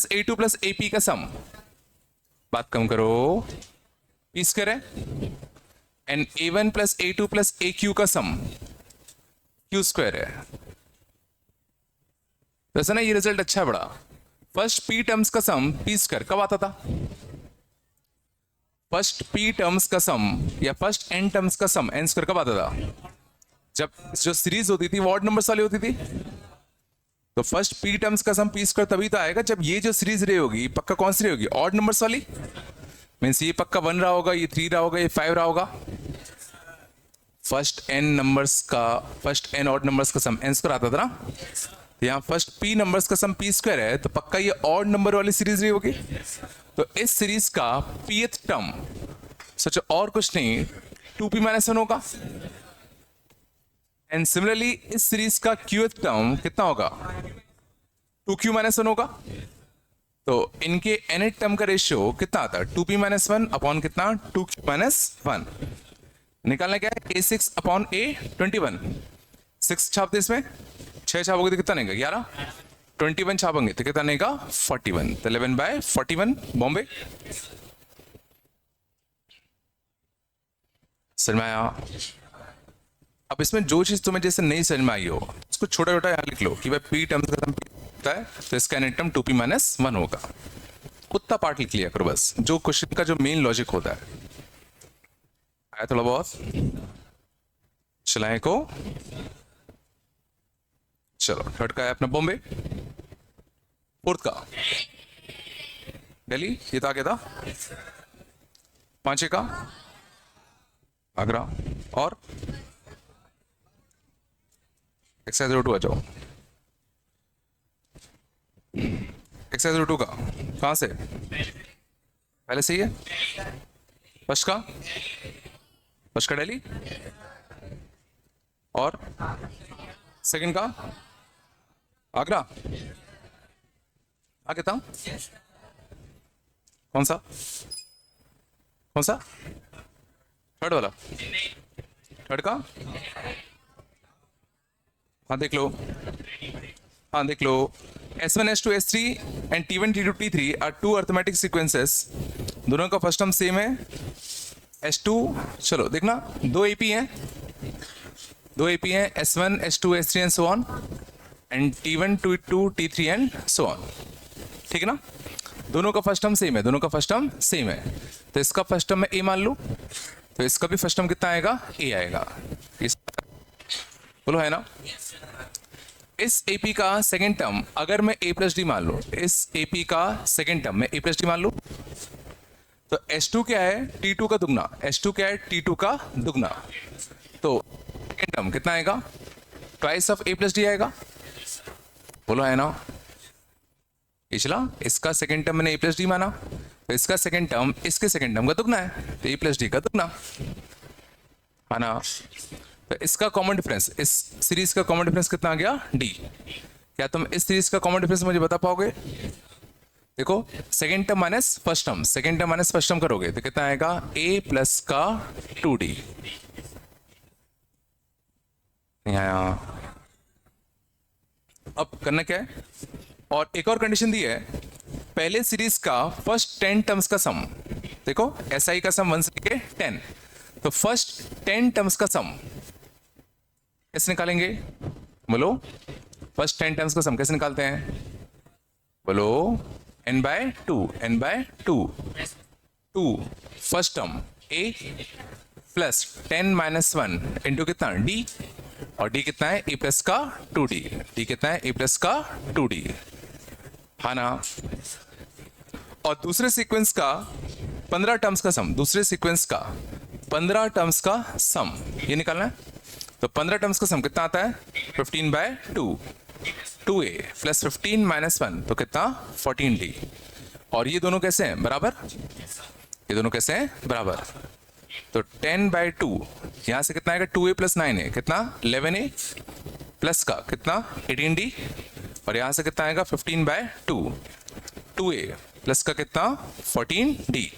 Plus A2 plus AP का सम, बात कम करो, पी स्क्वायर है, and A1 plus A2 plus AQ का सम Q स्क्वायर है। वैसे ना ये रिजल्ट अच्छा है बड़ा। फर्स्ट P टर्म्स का सम P स्क्वायर कब आता था? फर्स्ट P टर्म्स का सम या फर्स्ट N टर्म्स का सम N स्क्वायर कब आता था? जब जो सीरीज होती थी वो ऑड नंबर्स वाली होती थी। तो फर्स्ट P टर्म्स का सम P स्क्वायर तभी तो आएगा जब ये जो सीरीज रही होगी पक्का कौन सी रही होगी? ऑड नंबर्स वाली। मीन्स ये पक्का 1 रहा होगा, ये 3 रहा होगा, ये 5 रहा होगा। फर्स्ट n ऑड नंबर्स का सम n स्क्वायर आता था ना। यहाँ फर्स्ट P नंबर्स का सम P स्क्वायर है तो पक्का ये ऑड नंबर वाली सीरीज रही होगी। तो इस सीरीज का pth टर्म सच और कुछ नहीं 2p-1 होगा। एंड सिमिलरली इस सीरीज का qth टर्म कितना होगा? 2q-1 होगा। तो इनके nth टर्म का रेशियो कितना आता है? 2p-1 अपॉन कितना? 2q-1। निकालना क्या है? A6 upon A21। 6 छापते इसमें, 6 छापोगे तो कितना नहीं? 11। 21 छापेंगे तो कितना नहीं? 41। तो 11/41 बॉम्बे। समझ में आया? अब इसमें जो चीज तुम्हें जैसे नहीं समझ में आई हो उसको छोटा छोटा यहाँ लिख लो कि भाई P टर्म्स का सम होता है तो इसका n टर्म 2p-1 होगा। उतना पार्ट लिख लिया करो बस, जो क्वेश्चन का जो मेन लॉजिक होता है। आया थोड़ा बहुत? चलाएं को, चलो। थर्ड का है अपना बॉम्बे, फोर्थ का दिल्ली, ये तो आ गया था। पांचवे का आगरा, और एक्सरसाइज 02 आ जाओ। एक्सरसाइज 02 का कहां से? पहले से ही है। फर्स्ट का दिल्ली, और सेकंड का आगरा। आगे था कौन सा? थर्ड वाला। थर्ड का हाँ देख लो, S1 S2 S3 and T1 T2 T3 are 2 arithmetic sequences. दोनों का फर्स्ट टर्म सेम है S2। चलो देखना, दो AP हैं S1 S2 S3 and so on, and T1 T2 T3 and so on. ठीक है ना? दोनों का फर्स्ट टर्म सेम है। तो इसका फर्स्ट टर्म मैं A मान लूं तो इसका भी फर्स्ट टर्म कितना आएगा? A आएगा। बोलो है ना? इस AP का सेकेंड टर्म अगर मैं A प्लस डी मान लूं, इस AP का सेकेंड टर्म मैं A प्लस डी मान लूं तो S2 क्या है? T2 का दुगना। S2 क्या है? T2 का दुगना। तो सेकेंड टर्म कितना आएगा? Twice of A plus D आएगा। बोलो है ना? पिछला इसका सेकेंड टर्म मैंने A प्लस डी माना तो इसका सेकेंड टर्म इसके सेकेंड टर्म का दुगना है तो A प्लस डी का दुगना है ना। तो इसका कॉमन डिफरेंस, इस सीरीज का कॉमन डिफरेंस कितना आ गया? D। क्या तुम इस सीरीज का कॉमन डिफरेंस मुझे बता पाओगे? देखो, second term minus first term करोगे तो कितना आएगा? A प्लस का 2D। नहीं आया? अब करना क्या है? और एक और कंडीशन दी है, पहले सीरीज का फर्स्ट 10 टर्म्स का सम। देखो SI का सम 1 से लेके 10, तो फर्स्ट 10 टर्म्स का सम कैसे निकालेंगे? बोलो, फर्स्ट 10 टर्म्स का सम कैसे निकालते हैं? बोलो, n/2 2 first term A plus 10-1 into कितना? D, और D कितना है? A प्लस का 2D। D कितना है? A प्लस का 2D, है ना। और दूसरे सीक्वेंस का 15 टर्म्स का सम, ये निकालना है। तो 15 टर्म्स का सम कितना आता है? 15/2 2A प्लस 15-1 तो कितना? 14D। और ये दोनों कैसे हैं? बराबर। तो 10/2 यहां से कितना आएगा? 2A प्लस 9A कितना? 11A प्लस का कितना? 18D, और यहां से कितना आएगा? 15/2 2A प्लस का कितना? 14D।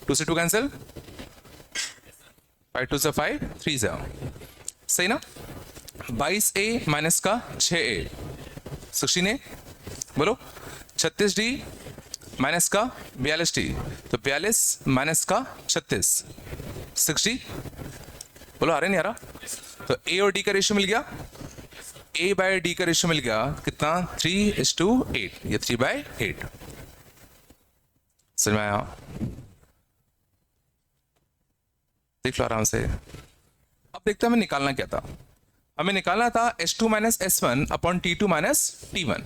2 से 2 कैंसिल, 5 2 से 5 3 से, सही ना। 22A माइनस का 6A 16A। बोलो, 36d माइनस का 42d, तो 42 माइनस का 36, 6d। बोलो आ रहा नहीं आ रहा? तो ए और डी का रेशियो मिल गया, ए बाय डी का रेशियो मिल गया कितना, 3:8, ये 3/8। समझ में आया? देख लो आराम से। अब देखते हैं हमें निकालना क्या था। हमें निकालना था S2 minus S1 upon T2 minus T1,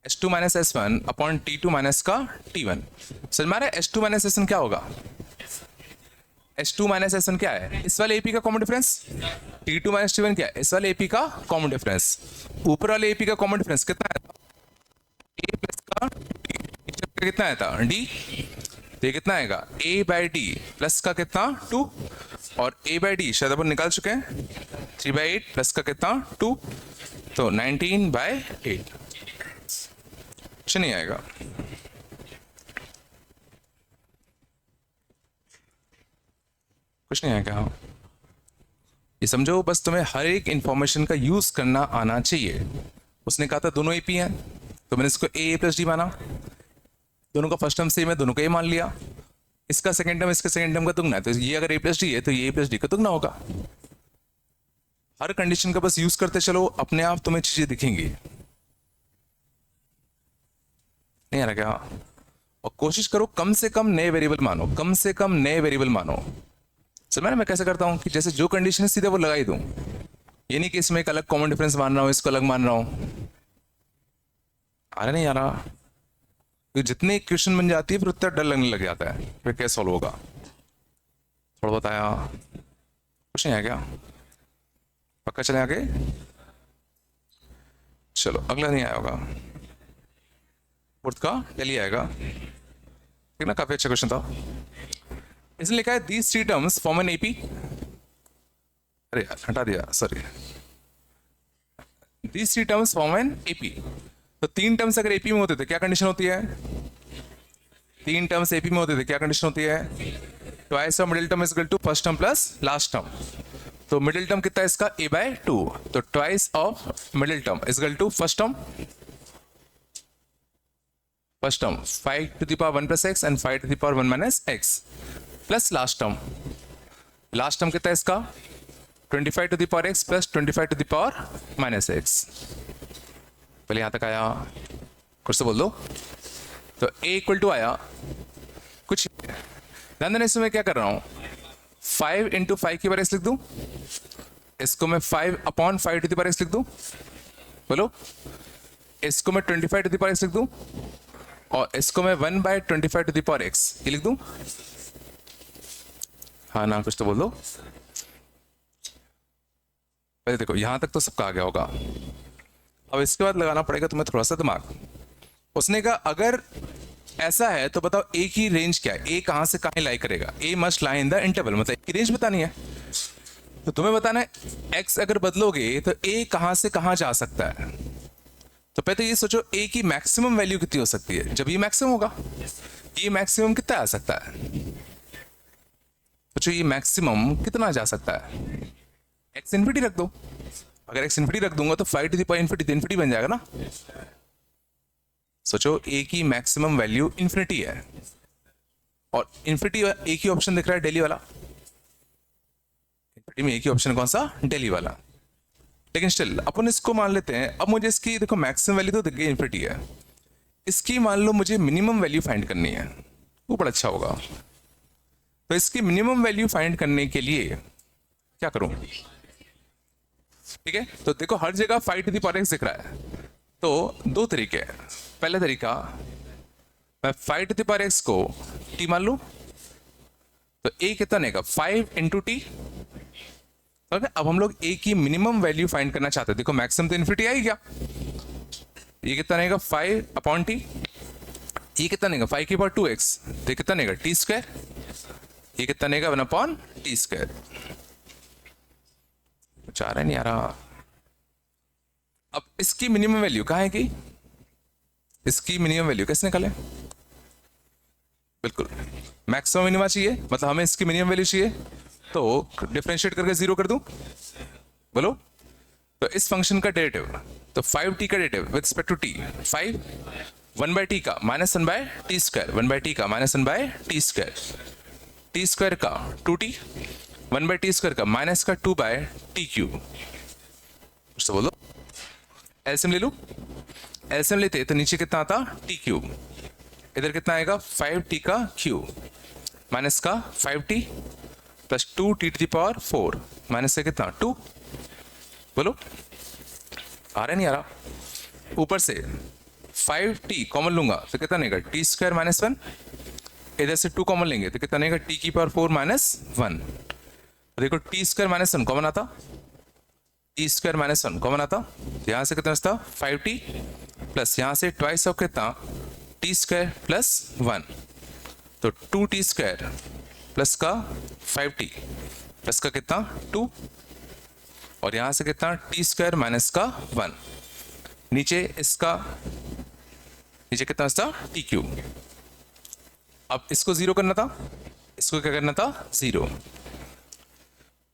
S2 minus S1 upon T2 minus का T1। समझ में आ रहा है? S2 माइनस S1 क्या होगा? S2 माइनस S1 क्या है? इस वाले AP का common difference. T2 minus T1 क्या है? इस वाले AP का कॉमन डिफरेंस। ऊपर वाले AP का कॉमन डिफरेंस कितना है? A प्लस का D, नीचे का कितना आया था? D। तो ये कितना आएगा? A बाई डी प्लस का कितना, 2, और A बाई डी शायद अपन निकाल चुके हैं, 3/8 प्लस का कितना, 2, तो 19/8। कुछ नहीं आएगा। कुछ नहीं आएगा। ये समझो, बस तुम्हें हर एक इंफॉर्मेशन का यूज करना आना चाहिए। उसने कहा था दोनों AP हैं, तो मैंने इसको A प्लस डी माना। दोनों का फर्स्ट टर्म सेम है, दोनों का ये मान लिया। इसका सेकंड टर्म इसका सेकंड टर्म का दुगना है, तो ये अगर A प्लस डी है तो ये A प्लस डी का दुगना होगा। हर कंडीशन का बस यूज करते चलो, अपने आप तुम्हें चीजें दिखेंगी। नहीं आ रहा क्या? और कोशिश करो कम से कम नए वेरिएबल मानो, कम से कम नए वेरिएबल मानो। समझ मैं कैसे करता हूं कि जैसे जो कंडीशन है सीधे वो लगाई दूं, ये नहीं कि इसमें एक अलग कॉमन डिफरेंस मान रहा हूं, इसको अलग मान रहा हूं। आ रहा नहीं आ रहा? तो जितने क्वेश्चन बन जाती है फिर उतना डर लगने लग जाता है, फिर कैसे सॉल्व होगा। थोड़ा बताया, कुछ नहीं है क्या? पक्का चले आगे? चलो अगला नहीं आया होगा, फोर्थ का डेली आएगा, ठीक ना? काफी अच्छा क्वेश्चन था। इसने लिखा है these three terms form an AP. अरे यार हटा दिया, sorry. These three terms form an AP. तो तीन टर्म्स अगर एपी में होते थे क्या कंडीशन होती है? तीन टर्म्स एपी में होते थे क्या कंडीशन होती है? Twice of middle term is equal to first term plus last term. तो मिडिल टर्म कितना है इसका? a/2, तो twice of middle term is equal to first term 5 to the power 1 plus x and 5 to the power 1 minus x plus last term कितना है इसका? 25 to the power x plus 25 to the power minus x। पहले यहां तक आया, कुछ तो बोल दो। तो a इक्वल टू आया कुछ, ध्यान देना इसमें क्या कर रहा हूं, 5 into 5 की बार x लिख दूं, इसको मैं 5 upon 5 to the power x लिख दूं, बोलो। इसको मैं 25 to the power x लिख दूं, और इसको मैं 1/25 to the power x ये लिख दूं। हाँ ना, कुछ तो बोल दो। पहले देखो यहां तक तो सबका आ गया होगा, अब इसके बाद लगाना पड़ेगा तुम्हें थोड़ा सा दिमाग। उसने कहा अगर ऐसा है तो बताओ ए की रेंज क्या है, ए कहां से कहां लाई करेगा? A must lie in the interval, मतलब ए की रेंज बतानी है। तो तुम्हें बताना है एक्स अगर बदलोगे तो ए कहां से कहां जा सकता है। तो पहले तो ये सोचो ए की मैक्सिमम वैल्यू कितनी हो सकती है। जब ये मैक्सिमम होगा, ये मैक्सिमम कितना आ सकता है? सोचो ये मैक्सिमम कितना जा सकता है? एक्स इन्फिनिटी रख दो। अगर एक्स इन्फिनिटी रख दूंगा तो 5 to the power इन्फिनिटी, तो इन्फिनिटी बन जाएगा ना। सोचो ए की मैक्सिमम वैल्यू इन्फिनिटी है, और इन्फिनिटी ए की ऑप्शन दिख रहा है डेली वाला। इन्फिनिटी में ए की ऑप्शन कौन सा? डेली वाला। लेकिन स्टिल अपन इसको मान लेते हैं। अब मुझे इसकी देखो मैक्सिमम वैल्यू तो दिख गई, इन्फिनिटी है। इसकी मान लो मुझे मिनिमम वैल्यू फाइंड करनी है, वो बड़ा अच्छा होगा। तो इसकी मिनिमम वैल्यू फाइंड करने के लिए क्या करूं? ठीक है, तो देखो हर जगह 5 to the power x दिख रहा है, तो दो तरीके हैं। पहला तरीका, मैं 5 to the power x को t मान लूं, तो a कितना आएगा? 5 into t। अब हम लोग a की मिनिमम वैल्यू फाइंड करना चाहते हैं। देखो मैक्सिमम तो इन्फिनिटी आई क्या? ये कितना आएगा? 5 upon t। ये कितना आएगा? 5 की पावर 2x, तो कितना आएगा? t square. ये कितना आएगा? 1 upon t स्क्वायर। कुछ आ रहा नहीं आ रहा? अब इसकी मिनिमम वैल्यू कहाँ है? कि इसकी मिनिमम वैल्यू कैसे निकालें? बिल्कुल मैक्सिमम मिनिमा चाहिए, मतलब हमें इसकी मिनिमम वैल्यू चाहिए, तो डिफरेंशिएट करके 0 कर दूं, बोलो। तो इस फंक्शन का डेरिवेटिव, तो 5t का derivative with respect to t 5, one by t का minus one by t square, one by t का minus one by t square, t square का two t, one by t square का minus का two by t cube. तो बोलो LCM ले लूं, LCM लेते तो नीचे कितना आता टी क्यूब, इधर कितना आएगा 5t का क्यूब माइनस का 5t plus 2t to the power 4 minus से कितना 2। बोलो आ रहा नहीं आ रहा? ऊपर से 5t कॉमन लूंगा तो कितना नहीं टी स्क्वायर माइनस वन, इधर से 2 कॉमन लेंगे तो कितना नहीं टी की पावर 4 माइनस वन। देखो t square minus one common आता, t square minus one common आता, तो यहां से कितना बचता 5t प्लस यहां से ट्वाइस ऑफ कितना टी स्क्वायर प्लस वन, तो 2t स्क्वायर प्लस का 5t प्लस का कितना 2, और यहां से कितना टी स्क्वायर माइनस का 1, नीचे इसका नीचे कितना बचता टी क्यूब। अब इसको जीरो करना था, इसको क्या करना था जीरो,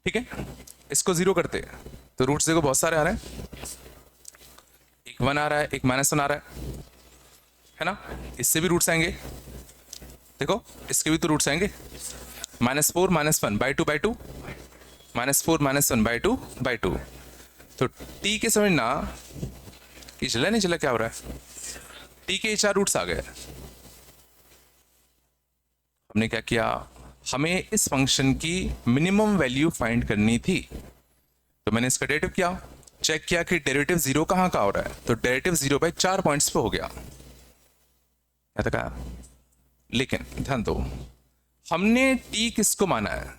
ठीक है। इसको जीरो करते तो रूट्स देखो बहुत सारे आ रहे हैं, एक 1 आ रहा है, एक माइनस 1 आ रहा है ना, इससे भी रूट्स आएंगे, देखो इसके भी तो रूट्स आएंगे, minus 4 minus 1 by two, minus 4 minus 1 by two. तो टी के समझना कि चला नहीं चला क्या हो रहा है, टी के 4 रूट्स आ गए। हमने क्या किया, हमें इस फंक्शन की मिनिमम वैल्यू फाइंड करनी थी, तो मैंने इसका डेरिवेटिव किया, चेक किया कि डेरिवेटिव जीरो कहाँ का हो रहा है, तो डेरिवेटिव 0 बाई 4 पॉइंट्स पे हो गया, ऐसा कहा। लेकिन ध्यान दो, हमने t किसको माना है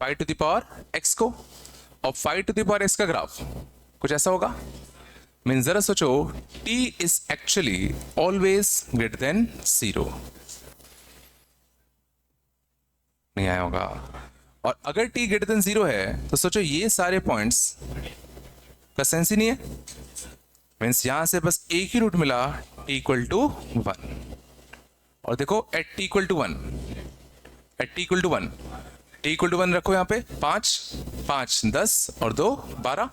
5 टू द पावर x को, और 5 टू द पावर x का ग्राफ कुछ ऐसा होगा, मीन जरा सोचो t is actually always greater than 0, नहीं आया होगा। और अगर t ग्रेटर देन 0 है तो सोचो ये सारे पॉइंट्स का सेंस ही नहीं है, मीन्स यहां से बस एक ही रूट मिला t इक्वल टू 1, और देखो at t equal to 1, at t equal to 1, t equal to 1 रखो यहाँ पे 5 5 10 और 2 12,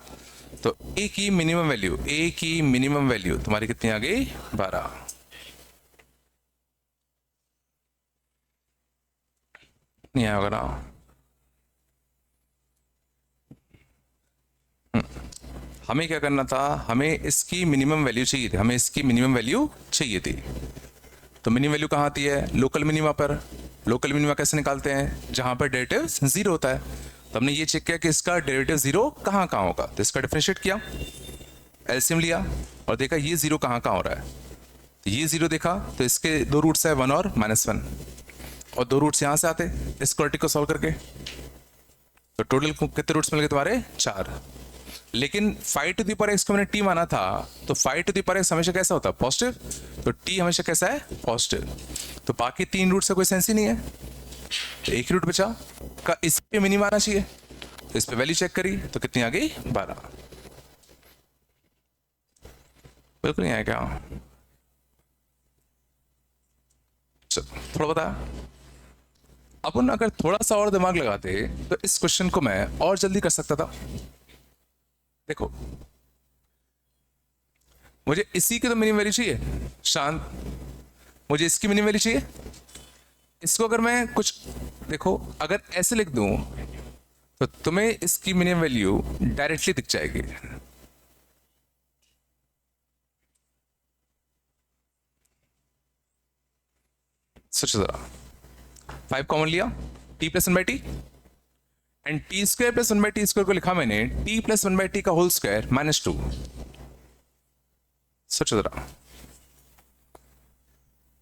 तो a की मिनिमम वैल्यू, a की मिनिमम वैल्यू तुम्हारी कितनी आ गई 12। नहीं आया होगा ना, हमें क्या करना था, हमें इसकी मिनिमम वैल्यू चाहिए थी, हमें इसकी मिनिमम वैल्यू चाहिए थी। तो मिनिमम वैल्यू कहाँ आती है लोकल मिनिमा पर, लोकल मिनिमा कैसे निकालते हैं, जहां पर डेरिवेटिव 0 होता है। तो हमने ये चेक किया कि इसका डेरिवेटिव 0 कहाँ कहाँ होगा, तो इसका डिफरेंशिएट किया, एलसीएम लिया और देखा ये 0 कहाँ कहाँ हो रहा है, तो ये 0 देखा तो इसके दो रूट्स है 1 और -1, और दो रूट्स यहाँ से आते इस क्वाड्रेटिक को सॉल्व करके, तो टोटल कितने रूट्स मिल गए तुम्हारे 4। लेकिन 5 टू द पावर x को मैंने t माना था, तो 5 टू द पावर x हमेशा कैसा होता है पॉजिटिव, तो t हमेशा कैसा है पॉजिटिव, तो बाकी 3 रूट से कोई सेंस ही नहीं है, तो एक रूट बचा का इस पे मिनिमम आना चाहिए, तो इस पे वैल्यू चेक करी तो कितनी आ गई 12, बिल्कुल नहीं आया क्या, चलो थोड़ा बताया। अपन अगर थोड़ा सा और दिमाग लगाते तो इस क्वेश्चन को मैं और जल्दी कर सकता था। देखो मुझे इसी की तो मिनिमम वैल्यू चाहिए, शांत, मुझे इसकी मिनिमम वैल्यू चाहिए, इसको अगर मैं कुछ देखो अगर ऐसे लिख दूं तो तुम्हें इसकी मिनिमम वैल्यू डायरेक्टली दिख जाएगी, सोचो जरा, 5 कॉमन लिया t plus 1/t, and T square plus 1/t square को लिखा मैंने t प्लस 1/t का होल स्क्वायर -2, सोचो जरा,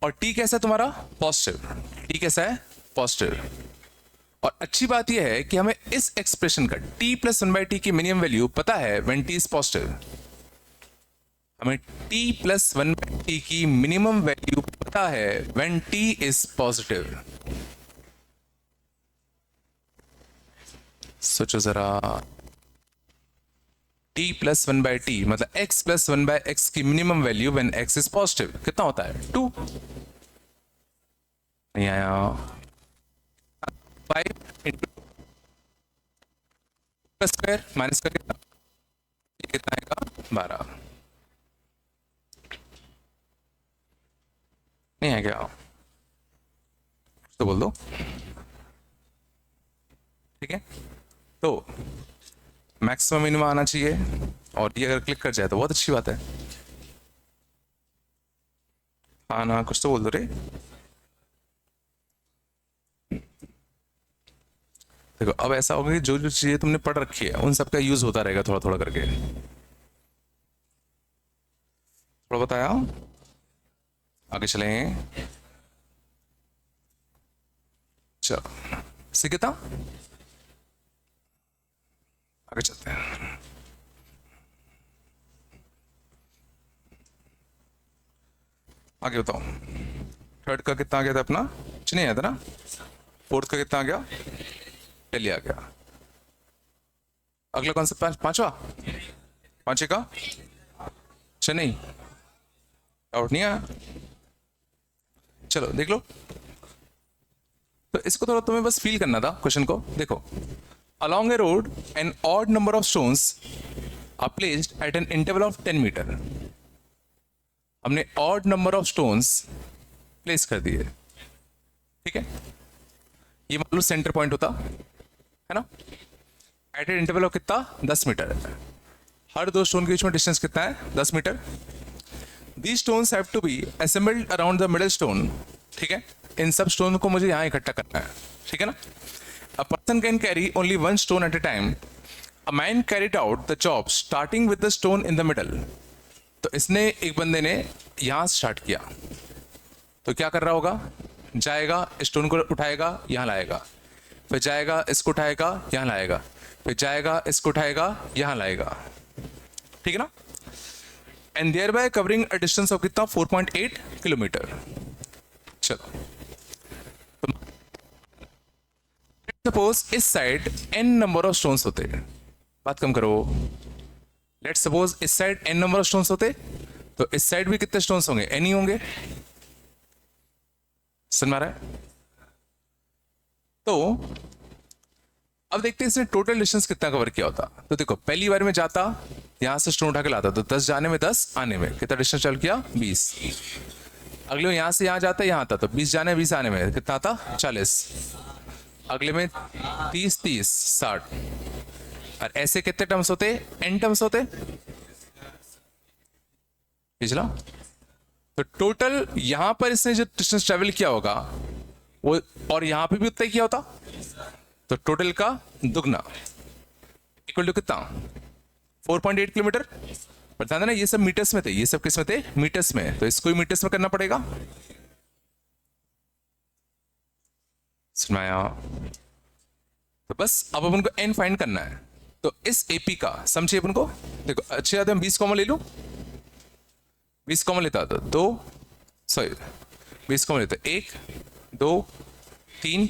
और t कैसा है तुम्हारा पॉजिटिव, t कैसा है पॉजिटिव, और अच्छी बात यह है कि हमें इस एक्सप्रेशन का t प्लस 1/t की मिनिमम वैल्यू पता है व्हेन t इज पॉजिटिव, हमें t प्लस 1/t की मिनिमम वैल्यू पता है व्हेन t इज पॉजिटिव। सोचो जरा, t प्लस 1/t मतलब x प्लस 1/x की minimum value when x is positive कितना होता है 2, नहीं आया, 5 इंटू प्लस स्क्वायर माइनस का कितना आएगा 12, नहीं है क्या? तो बोल दो। ठीक है, तो मैक्सिमम मिनिमम आना चाहिए, और ये अगर क्लिक कर जाए तो बहुत अच्छी बात है। हाँ ना, कुछ तो बोल दो रे। देखो अब ऐसा होगा कि जो जो चीजें तुमने पढ़ रखी है उन सब का यूज होता रहेगा थोड़ा थोड़ा करके। थोड़ा बताया, आगे चलें। चलो सीखता, आगे चलते हैं। आगे बताओ, थर्ड का कितना आ गया था अपना? नहीं आया था ना? फोर्थ का कितना आ गया? दिल्ली आ गया। अगला कौन सा? पांचवा? पांचवे का चेन्नई। आउट नहीं आया। चलो देख लो, तो इसको थोड़ा तुम्हें बस फील करना था क्वेश्चन को। देखो, along a road an odd number of stones are placed at an interval of 10 metre. हमने odd number of stones place कर दिए, ठीक है। ये मान लो सेंटर पॉइंट होता है ना, एट एन इंटरवल ऑफ कितना? 10 मीटर। हर दो स्टोन के बीच में डिस्टेंस कितना है? 10 metre. These stones have to be assembled around the middle stone, ठीक है। इन सब स्टोन को मुझे यहाँ इकट्ठा करना है, ठीक है ना। A person can carry only one stone eight A time. A man carried out the job starting with the stone in the middle. तो इसने, एक बंदे ने यहां स्टार्ट किया, तो क्या कर रहा होगा? जाएगा, स्टोन को उठाएगा, यहां लाएगा, फिर जाएगा, इसको उठाएगा, यहां लाएगा, फिर जाएगा, इसको उठाएगा, यहां लाएगा, ठीक है ना। And thereby covering a distance of कितना? 4.8 किलोमीटर। चलो, सपोज इस side n number of stones होते, बात कम करो। लेट्स सपोज इस side n number of stones होते, तो इस साइड भी कितने स्टोन्स होंगे? n ही होंगे। समझ में आ रहा है? तो अब देखते हैं इसने टोटल डिस्टेंस कितना कवर किया होता। तो देखो, पहली बार में जाता, यहां से स्टोन उठा के लाता, तो 10 जाने में 10 आने में कितना डिस्टेंस चल किया? 20। अगले में यहां से यहां जाता, यहां आता, तो 20 जाने 20 आने में कितना आता? 40। अगले में 30 30 60। और ऐसे कितने टर्म्स होते? n टर्म्स होते। पिछला, तो टोटल यहां पर इसने जो डिस्टेंस ट्रेवल किया होगा वो, और यहां पे भी उतना ही किया होता, तो टोटल का दुगना इक्वल टू कितना? 4.8 किलोमीटर। बता देना, ये सब मीटर्स में थे, ये सब किस में थे? मीटर्स में। तो इसको ही मीटर्स में करना पड़ेगा। सुनाया? तो बस अब अपन को n फाइंड करना है। तो इस AP का समझिए अपन को। देखो अच्छे आते हम 20 कॉमन ले लूं, 20 कॉमन लेता तो 2, सॉरी 20 कॉमन लेता 1 2 3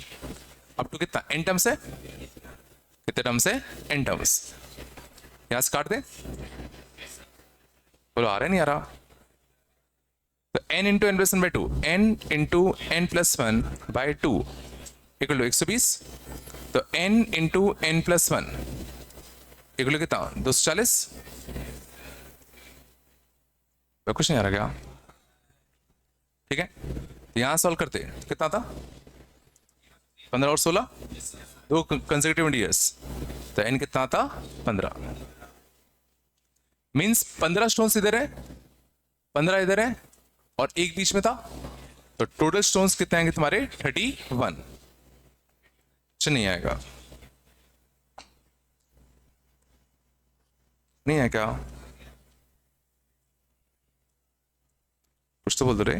अप टू कितना? n टर्म्स है। कितने टर्म्स है? n terms. यहां से काट दें, बोलो आ रहा है नहीं आ रहा? तो n into n plus one by two, n into n plus one by two equal to 120। तो n into n plus one equal to कितना? 240। तो कुछ नहीं आ रहा क्या? ठीक है, तो यहां सॉल्व करते कितना था? 15 और 16, दो कंसेक्यूटिव ईयर्स, तो n कितना था? 15। मींस 15 स्टोन्स इधर है, 15 इधर है, और एक बीच में था, तो टोटल स्टोन्स कितने आएंगे तुम्हारे? 31। अच्छा नहीं आएगा? नहीं है क्या? कुछ तो बोल दो रे।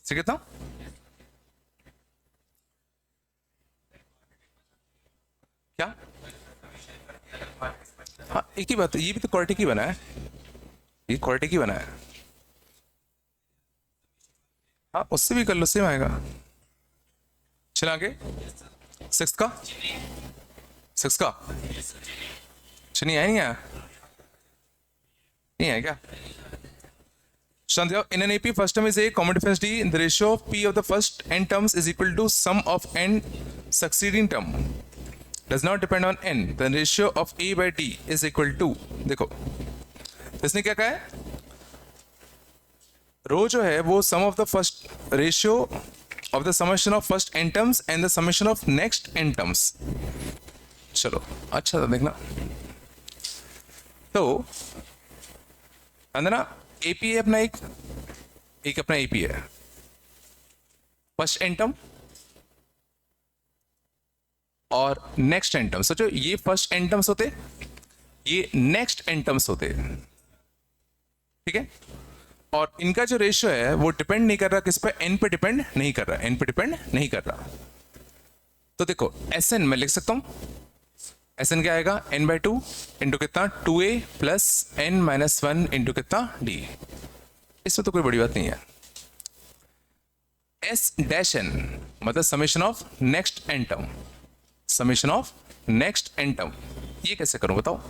कितना? क्या? हाँ एक ही बात है, ये भी तो क्वार्टिक ही बना है, ये क्वार्टिक ही बना है। हाँ उससे भी कर लो, सेम आएगा। चल आगे, सिक्स का, सिक्स का अच्छा नहीं आया? नहीं आया? नहीं है क्या? In an AP, first term is A, common difference D. The ratio of P of the first n terms is equal to sum of n succeeding term. Does not depend on n. The ratio of A by D is equal to, देखो इसने क्या कहा है? रो जो है वो sum of the first ratio of the summation of first n terms and the summation of next n terms. चलो अच्छा था देखना। तो अंदर ना एपी है अपना एक अपना एपी है फर्स्ट n टर्म और नेक्स्ट n टर्म। सोचो ये फर्स्ट n टर्म्स होते, ये नेक्स्ट n टर्म्स होते, ठीक है। और इनका जो रेशियो है वो डिपेंड नहीं कर रहा किस पे, n पे डिपेंड नहीं कर रहा, n पे डिपेंड नहीं कर रहा। तो देखो Sn मैं लिख सकता हूं, Sn क्या आएगा n/2 इंटू कितना 2a प्लस n-1 इंटू कितना d। इसमें तो कोई बड़ी बात नहीं है। S-n मतलब summation of next n term, summation of next n term. ये कैसे करूं बताओ?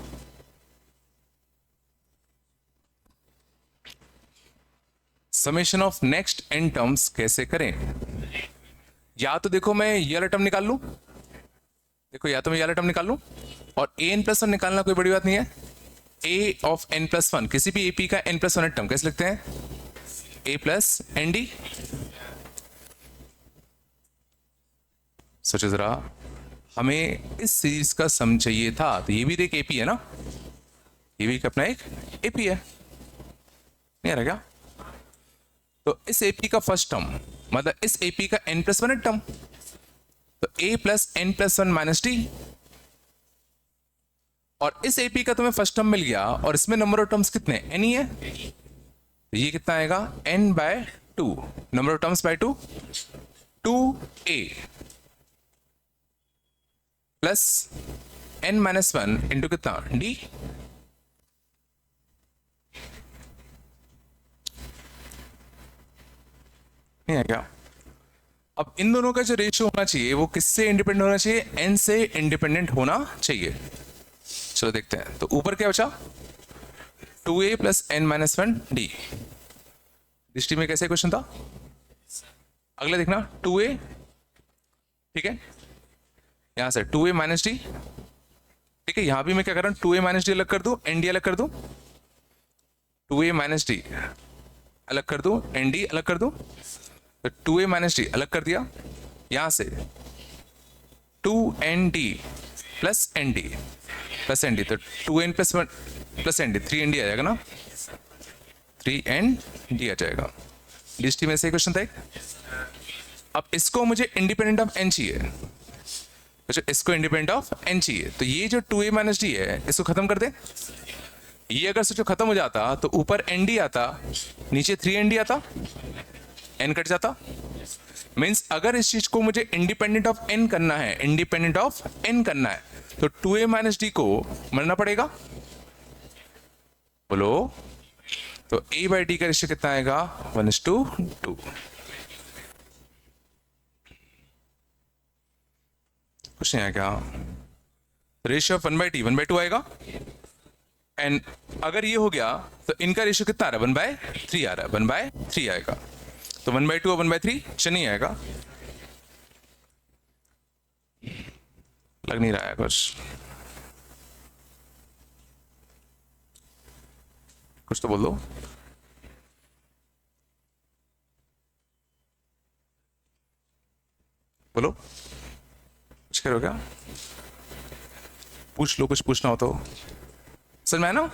Summation of next n terms कैसे करें? या तो देखो मैं ये वाला टर्म निकाल लूं, देखो या तो मैं ये वाला टर्म निकाल लूं और an+1 निकालना कोई बड़ी बात नहीं है। a ऑफ n+1 किसी भी ap का n+1 टर्म कैसे लिखते हैं? a plus nd। सोचो जरा, हमें इस सीरीज का सम चाहिए था, तो ये भी देख AP है ना, ये भी अपना एक AP है, नहीं आ रहा क्या? तो इस AP का फर्स्ट टर्म मतलब इस AP का n+1 टर्म, तो a plus n+1 minus d। और इस AP का तुम्हें फर्स्ट टर्म मिल गया और इसमें नंबर ऑफ टर्म्स कितने n ही है, तो ये कितना आएगा n/2, number of terms by 2, 2a plus n-1 into कितना d। नहीं है क्या? अब इन दोनों का जो रेशियो होना चाहिए वो किससे इंडिपेंडेंट होना चाहिए? n से इंडिपेंडेंट होना चाहिए। चलो देखते हैं। तो ऊपर क्या बचा? 2a plus n-1 d। दृष्टि में कैसे क्वेश्चन था? अगला देखना 2a, ठीक है, यहां से 2a माइनस डी, ठीक है। यहां भी मैं क्या कर रहा हूं, 2a माइनस डी अलग कर दूं, nd अलग कर दूं, 2a माइनस डी अलग कर दूं, nd अलग कर दूं, तो 2a माइनस डी अलग कर दिया। यहां से 2nd plus nd plus nd, तो 2n plus 1 plus nd 3nd आ जाएगा ना, 3nd आ जाएगा। लिस्ट में से क्वेश्चन था एक। अब इसको मुझे इंडिपेंडेंट ऑफ n चाहिए, अच्छा इसको इंडिपेंडेंट ऑफ n चाहिए, तो ये जो 2a माइनस डी है इसको खत्म कर दे। ये अगर सोचो खत्म हो जाता तो ऊपर nd आता, नीचे 3nd आता, n कट जाता। मींस अगर इस चीज को मुझे इंडिपेंडेंट ऑफ n करना है, इंडिपेंडेंट ऑफ n करना है, तो 2a माइनस डी को मरना पड़ेगा। बोलो, तो a बाई डी का रेशियो कितना आएगा? 1:2। कुछ नहीं है क्या? रेशियो ऑफ 1/t 1/2 आएगा। एंड अगर ये हो गया तो इनका रेशियो कितना आ रहा है? 1/3 आ रहा है, 1/3 आएगा। तो 1/2 और 1/3 नहीं आएगा, लग नहीं रहा है कुछ तो बोल दो। बोलो, कुछ करो क्या? पूछ लो, कुछ पूछना हो तो। सर मैं ना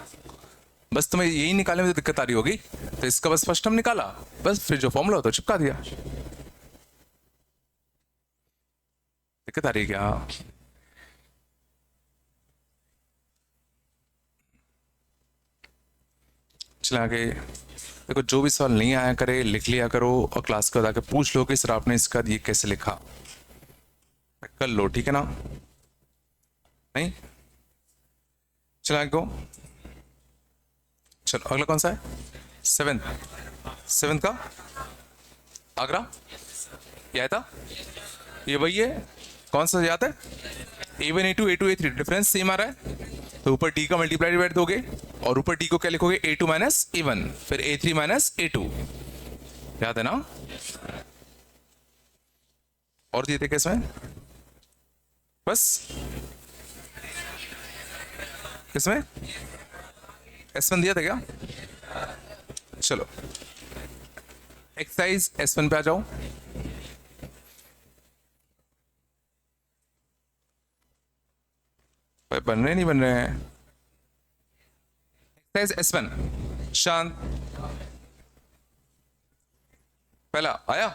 बस तुम्हें यही निकालने में दिक्कत आ रही होगी, तो इसका बस फर्स्ट टर्म निकाला, बस फिर जो फॉर्मूला होता है चिपका दिया। दिक्कत आ रही है क्या? चले आगे देखो, जो भी सवाल नहीं आया करे लिख लिया करो और क्लास को आके पूछ लो कि सर आपने इसका ये कैसे लिखा, कर लो, ठीक है ना? नहीं चलो आगे को। चलो अगला कौन सा है? सेवेंथ का आगरा, क्या था? ये वही है, कौन सा याद है? A1 A2 A2 A3 difference same आ रहा है, तो ऊपर d का मल्टीप्लाई डिवाइड दोगे और ऊपर d को क्या लिखोगे? A2 माइनस A1, फिर A3 माइनस A2, याद है ना? और दिए थे कैसे में? बस किसमें S1 दिया था क्या? चलो एक्सरसाइज S1 पे आ जाओ। भाई बन रहे नहीं बन रहे हैं। एक्सरसाइज S1 शांत। पहला आया,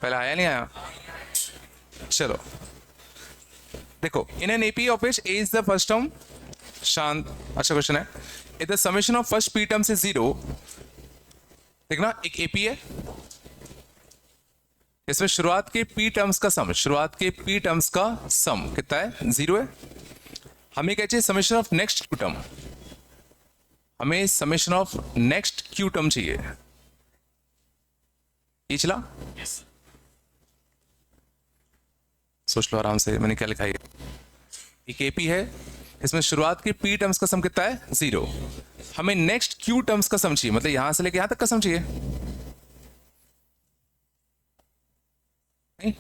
पहला आया नहीं आया? चलो देखो, in an AP of which A is the first term, शांत। अच्छा क्वेश्चन है, if the summation of first P terms is 0। देखना एक एपी है, इसमें शुरुआत के पी टर्म्स का सम, शुरुआत के पी टर्म्स का सम कितना है? 0 है। हमें क्या चाहिए? Summation of next q term, हमें summation of next q term चाहिए। ये चला, सोच लो आराम से, मैंने क्या लिखा है? एक एपी है, इसमें शुरुआत के पी टर्म्स का सम कितना है? 0। हमें नेक्स्ट क्यू टर्म्स का सम चाहिए, मतलब यहां से लेके यहां तक का सम चाहिए। नहीं?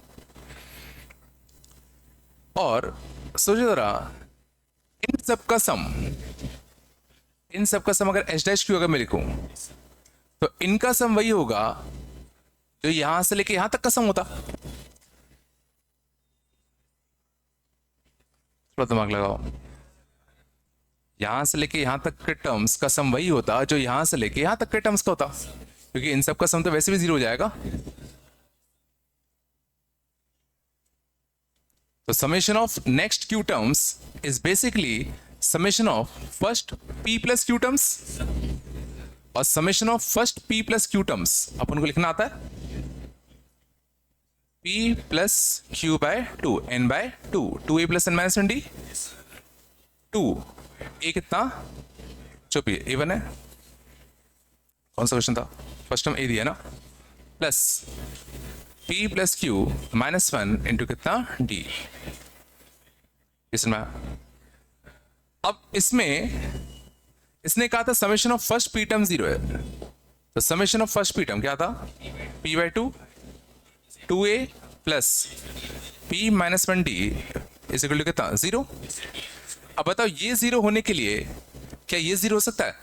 और सोचो जरा, इन सब का सम, इन सब का सम अगर एच डैश क्यू अगर मैं लिखूं, तो इनका सम वही होगा जो यहां से लेके यहां तक का सम होता। थोड़ा दिमाग लगाओ, यहां से लेके यहां तक के टर्म्स का सम वही होता जो यहां से लेके यहां तक के टर्म्स का होता, क्योंकि इन सब का सम तो वैसे भी 0 हो जाएगा। तो summation of next q terms is basically summation of first p plus q terms, और summation of first p plus q terms अपन को लिखना आता है p plus q by 2 n by 2, 2a plus n minus 1d, 2 a कितना? चुपिए, a1 है। कौन सा क्वेश्चन था? फर्स्ट टर्म a दिया ना, plus p plus q minus 1 into कितना? d। इसमें अब इसमें इसने कहा था summation of first p term 0 है, तो summation of first p term क्या था? p by 2, 2a plus p minus 1d is equal to कितना? 0। अब बताओ, ये 0 होने के लिए क्या ये 0 हो सकता है?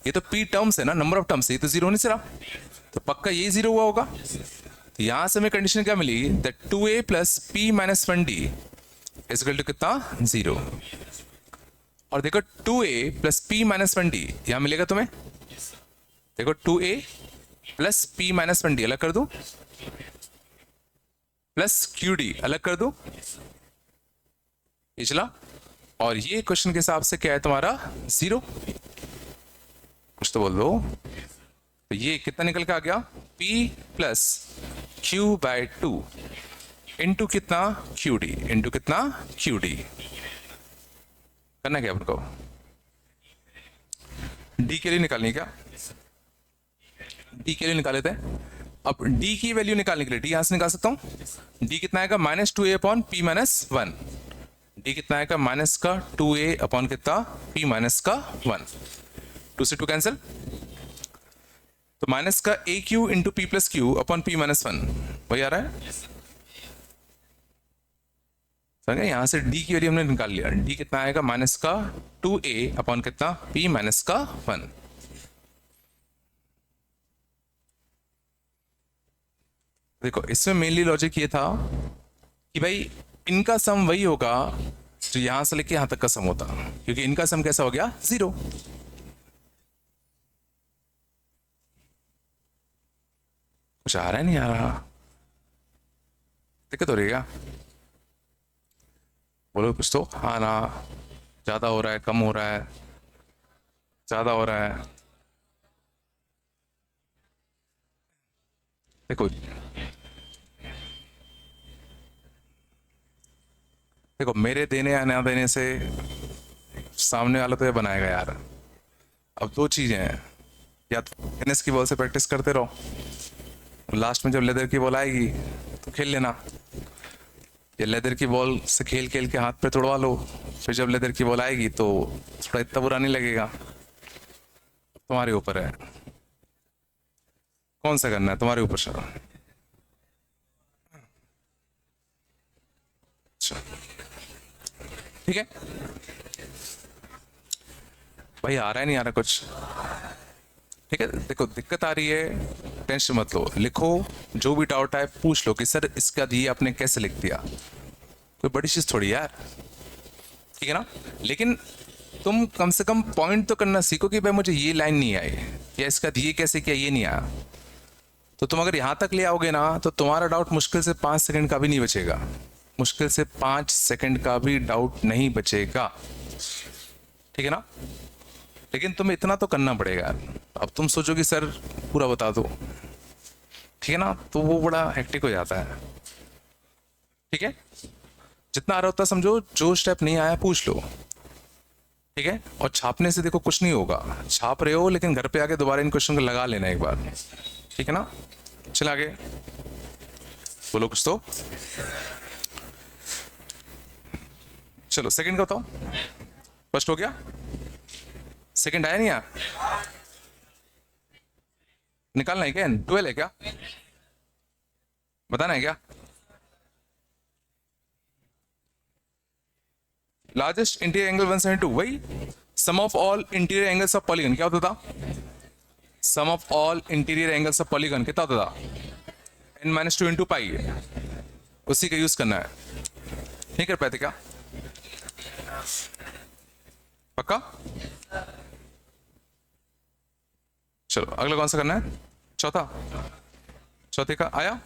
ये तो p टर्म्स है ना, नंबर ऑफ टर्म्स, ये तो 0 नहीं से रहा, तो पक्का ये 0 हुआ होगा। तो यहां से हमें कंडीशन क्या मिली? That 2a plus p minus 1d is equal to कितना? 0। और देखो 2a plus p minus 1d यहां मिलेगा तुम्हें, देखो 2a plus p minus 1d अलग कर दो, प्लस qd अलग कर दो, ये चला। और ये क्वेश्चन के हिसाब से क्या है तुम्हारा? 0। कुछ तो बोल दो। तो ये कितना निकल के आ गया? p plus q by 2 into कितना? qd इंटू कितना? qd। करना क्या आपको? d के लिए निकालनी क्या? d के लिए निकाल लेते हैं। अब d की वैल्यू निकालने के लिए d यहां से निकाल सकता हूं। d कितना आएगा? Minus 2a upon p minus 1। d कितना आएगा? माइनस का 2a अपॉन कितना? p माइनस का 1। 2 से 2 कैंसिल, तो माइनस का a Q into p plus Q upon p minus 1 वही आ रहा है। समझे? यहां से d की वैल्यू हमने निकाल लिया। d कितना आएगा? माइनस का 2a अपॉन कितना? p माइनस का 1। देखो इसमें मेनली लॉजिक ये था कि भाई इनका सम वही होगा जो यहां से लेके यहां तक का सम होता, क्योंकि इनका सम कैसा हो गया? 0। कुछ आ रहा है नहीं आ रहा? दिक्कत हो रही है क्या? बोलो कुछ तो। हाँ ना, ज्यादा हो रहा है, कम हो रहा है, ज्यादा हो रहा है? देखो देखो, मेरे देने या ना देने से सामने वाला तो ये बनाएगा यार। अब दो चीजें हैं, या तो टेनिस की बॉल से प्रैक्टिस करते रहो, लास्ट में जब लेदर की बॉल आएगी तो खेल लेना, या लेदर की बॉल से खेल खेल के हाथ पे तोड़वा लो, फिर जब लेदर की बॉल आएगी तो थोड़ा इतना बुरा नहीं लगेगा। तुम्हारे ऊपर है कौन सा करना है, तुम्हारे ऊपर सर। अच्छा ठीक है भाई, आ रहा है नहीं आ रहा कुछ? ठीक है, देखो दिक्कत आ रही है, टेंशन मत लो, लिखो, जो भी डाउट है पूछ लो कि सर इसका ये आपने कैसे लिख दिया, कोई बड़ी चीज थोड़ी यार, ठीक है ना। लेकिन तुम कम से कम पॉइंट तो करना सीखो कि भाई मुझे ये लाइन नहीं आई, या इसका ये कैसे किया ये नहीं आया। तो तुम अगर यहां तक ले आओगे ना तो तुम्हारा डाउट मुश्किल से 5 सेकंड का भी नहीं बचेगा, मुश्किल से 5 सेकंड का भी डाउट नहीं बचेगा, ठीक है ना। लेकिन तुम्हें इतना तो करना पड़ेगा। अब तुम सोचो कि सर पूरा बता दो, ठीक है ना, तो वो बड़ा हेक्टिक हो जाता है, ठीक है। जितना आ रहा होता समझो, जो स्टेप नहीं आया पूछ लो, ठीक है। और छापने से देखो कुछ नहीं होगा, छाप रहे हो लेकिन घर पे आके दोबारा इन क्वेश्चन को लगा लेना एक बार, ठीक है ना। चल आगे बोलो कुछ तो। चलो सेकंड का बताओ, फर्स्ट हो गया, सेकंड आया नहीं आया, निकालना है क्या, 12 है क्या, बताना है क्या। लार्जेस्ट इंटीरियर एंगल 172, वही sum of all interior angles of polygon क्या होता था, sum of all interior angles of polygon कितना होता था, n-2 इंटू पाई, उसी का यूज करना है, नहीं कर पाते क्या, पक्का। चलो अगला कौन सा करना है, चौथा, चौथे का आया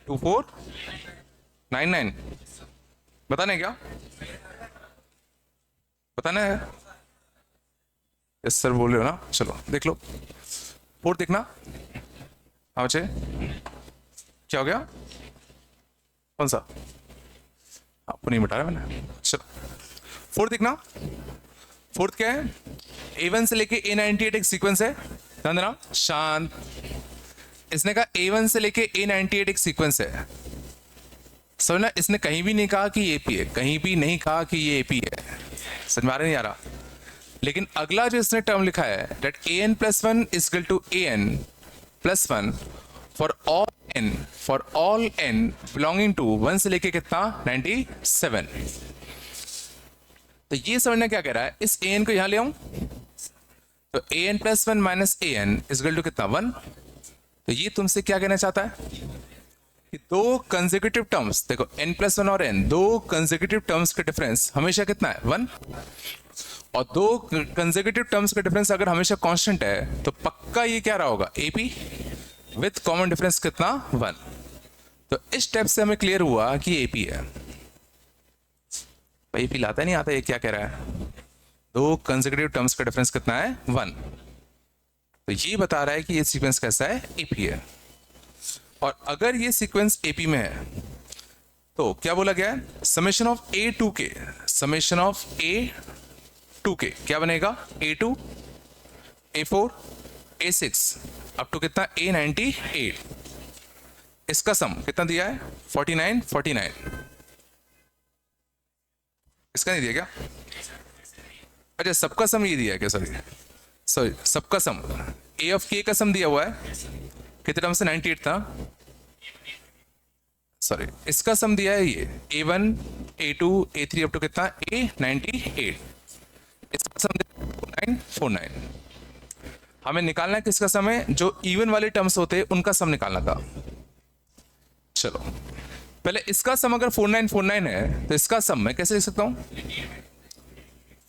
2499, बताना है क्या, बताना है, यस सर बोल रहे हो ना, चलो देख लो, फोर्थ देखना, हाँ बच्चे क्या हो गया, कौन सा, आपको नहीं बता रहा मैंने, चलो फोर्थ देखना, फोर्थ क्या है, A1 से लेके A98 एक सीक्वेंस है, ध्यान देना शांत, इसने कहा A1 से लेके A98 एक सीक्वेंस है, समझना, इसने कहीं भी नहीं कहा कि ये AP है, कहीं भी नहीं कहा कि ये AP है, समझ में आ रहा नहीं आ रहा। लेकिन अगला जो इसने टर्म लिखा है that an+1 is equal to an+1 for all n belonging to 1 से लेके कितना 97, तो ये समझना क्या कह रहा है, इस an को यहां ले आऊं तो an+1 minus an is equal to कितना 1, तो ये तुमसे क्या कहना चाहता है कि दो कंसेक्यूटिव टर्म्स, देखो n+1 और n, दो कंसेक्यूटिव टर्म्स का डिफरेंस हमेशा कितना है 1, और दो कंसेक्यूटिव टर्म्स का डिफरेंस अगर हमेशा कांस्टेंट है तो पक्का ये क्या रहा होगा AP विथ कॉमन डिफरेंस कितना 1, तो इस स्टेप से हमें क्लियर हुआ कि AP है। भाई AP लाता नहीं आता, ये क्या कह रहा है, दो कंसेक्यूटिव टर्म्स का डिफरेंस कितना है 1, तो ये बता रहा है कि ये सीक्वेंस कैसा है AP है। और अगर ये सीक्वेंस AP में है तो क्या बोला गया है, समेशन ऑफ A टू के, समेशन ऑफ A टू के क्या बनेगा A2 A4 A6 up to कितना A98, इसका सम कितना दिया है 49 49, इसका नहीं दिया क्या, अच्छा सबका सम ये दिया है क्या, सॉरी सबका सम A ऑफ K का सम दिया हुआ है, कितने टर्म से 98 था, सॉरी इसका सम दिया है ये A1 A2 A3 up to कितना A98, इसका सम 4949, हमें निकालना है किसका सम है, जो इवन वाले टर्म्स होते हैं उनका सम निकालना था। चलो पहले इसका सम अगर 4949 है तो इसका सम मैं कैसे लिख सकता हूं,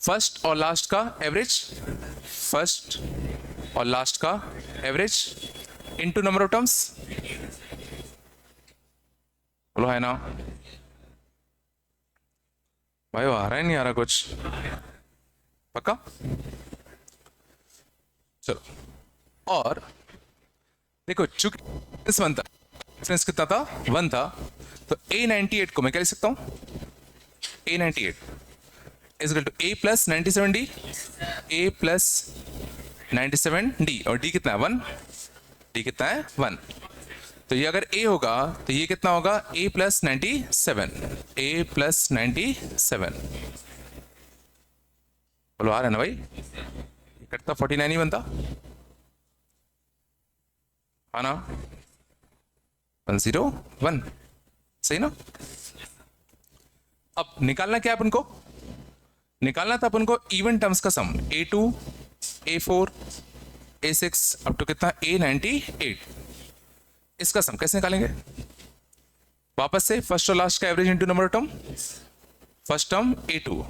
फर्स्ट और लास्ट का एवरेज, फर्स्ट और लास्ट का average into number of terms, बोलो है ना भाई, वो आ रहा है नहीं आ रहा कुछ, पक्का। चलो और देखो चूंकि डिफरेंस कितना था 1 था, तो A98 को मैं क्या लिख सकता हूं, A98 is equal to A plus 97D, A plus 97D, और D कितना है 1, D कितना है 1, तो ये अगर A होगा तो ये कितना होगा A प्लस 97, A प्लस 97, बोलो आ रहा है ना भाई, कटता 49 ही बनता, हाँ ना 101, सही ना। अब निकालना क्या है अपन को, निकालना था अपन को इवन टर्म्स का सम A2 A4 A6 up to कितना A98। इसका सम कैसे निकालेंगे? वापस से फर्स्ट और लास्ट का average into number of term. First term A2,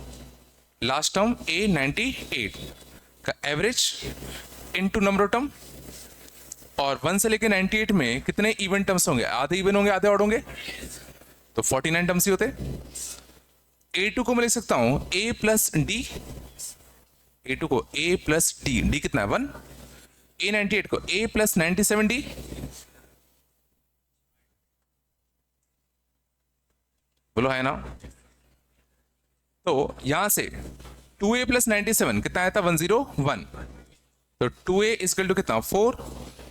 last term A98 का average into number of term. और 1 से लेके 98 में कितने इवन टर्म्स होंगे? आधे इवन होंगे, आधे ऑड होंगे, तो 49 टर्म्स ही होते। A2 को मैं लिख सकता हूं A प्लस डी, A2 को A प्लस डी, डी कितना है 1। A98 को A प्लस 97D, बोलो है ना। तो यहां से 2A प्लस 97 कितना आया था 101, तो 2A इजकल टू कितना 4,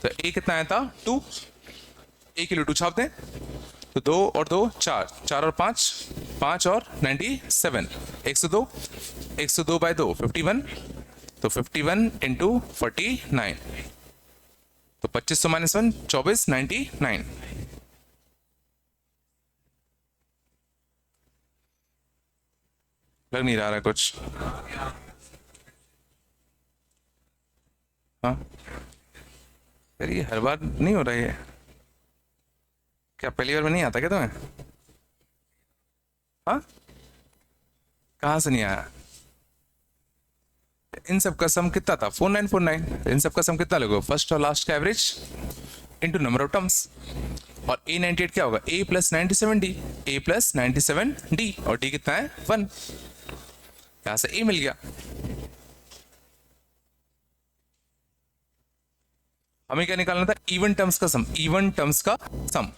तो A कितना आया था 2, A के लिए 2 छाप दें, तो 2 और 2 4, 4 और 5 5 और 97, 102, 102 बाय 2 51, तो 51 इंटू 49, तो 2500 माइनस 1 24 99। लग नहीं रहा कुछ? हाँ यार, ये हर बार नहीं हो रहा है क्या? पहली बार में नहीं आता क्या तुम्हें? हाँ, कहाँ से नहीं आया? इन सब का सम कितना था 4949, इन सब का सम कितना लगेगा? फर्स्ट और लास्ट का average into number of terms. और A98 क्या होगा? A plus 97D, A plus 97D, और D कितना है 1, यहां से A मिल गया। हमें क्या निकालना था? इवन टर्म्स का सम, इवन टर्म्स का सम।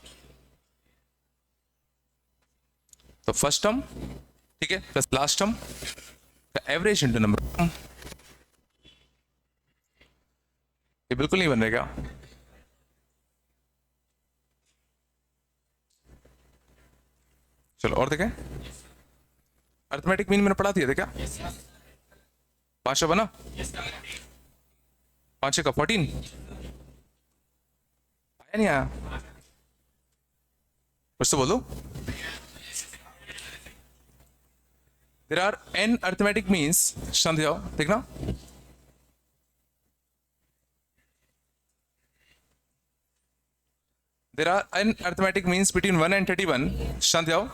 तो फर्स्ट टर्म ठीक है प्लस लास्ट टर्म का average into number of term. ये बिल्कुल नहीं बन रहेगा। चलो और देखें, अर्थमेटिक मीन मैंने पढ़ा दिया था क्या? 5 बना, 5 का 14 आया नहीं आया? फिर से बोलो। There are n arithmetic means, शांत जाओ देखना। There are n arithmetic means between 1 and 31, शांत जाओ,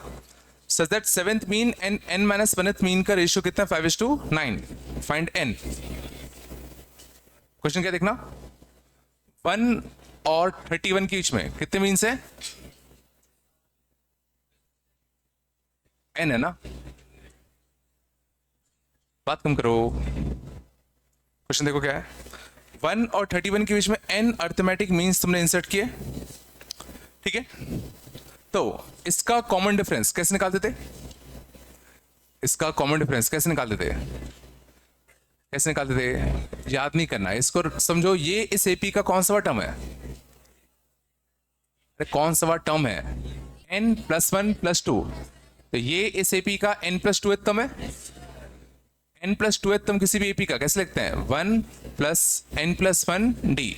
such that seventh mean and n minus 1th mean का रेशियो कितना है 5:9। Find n। क्वेश्चन क्या देखना, 1 और 31 के बीच में कितने मीन्स है? n है ना, बात कम करो। क्वेश्चन देखो क्या है, 1 और 31 के बीच में n अर्थमेटिक मीन्स तुमने इंसर्ट किए, ठीक है। तो इसका कॉमन डिफरेंस कैसे निकालते थे? इसका कॉमन डिफरेंस कैसे निकालते थे? कैसे निकालते थे याद नहीं करना, इसको समझो। ये इस एपी का कौन सा टर्म है? कौन सा टर्म है? n प्लस 1 प्लस 2, तो ये इस एपी का n प्लस 2 टर्म है। n प्लस 2 टर्म किसी भी एपी का कैसे लिखते हैं? 1 प्लस n प्लस 1 डी,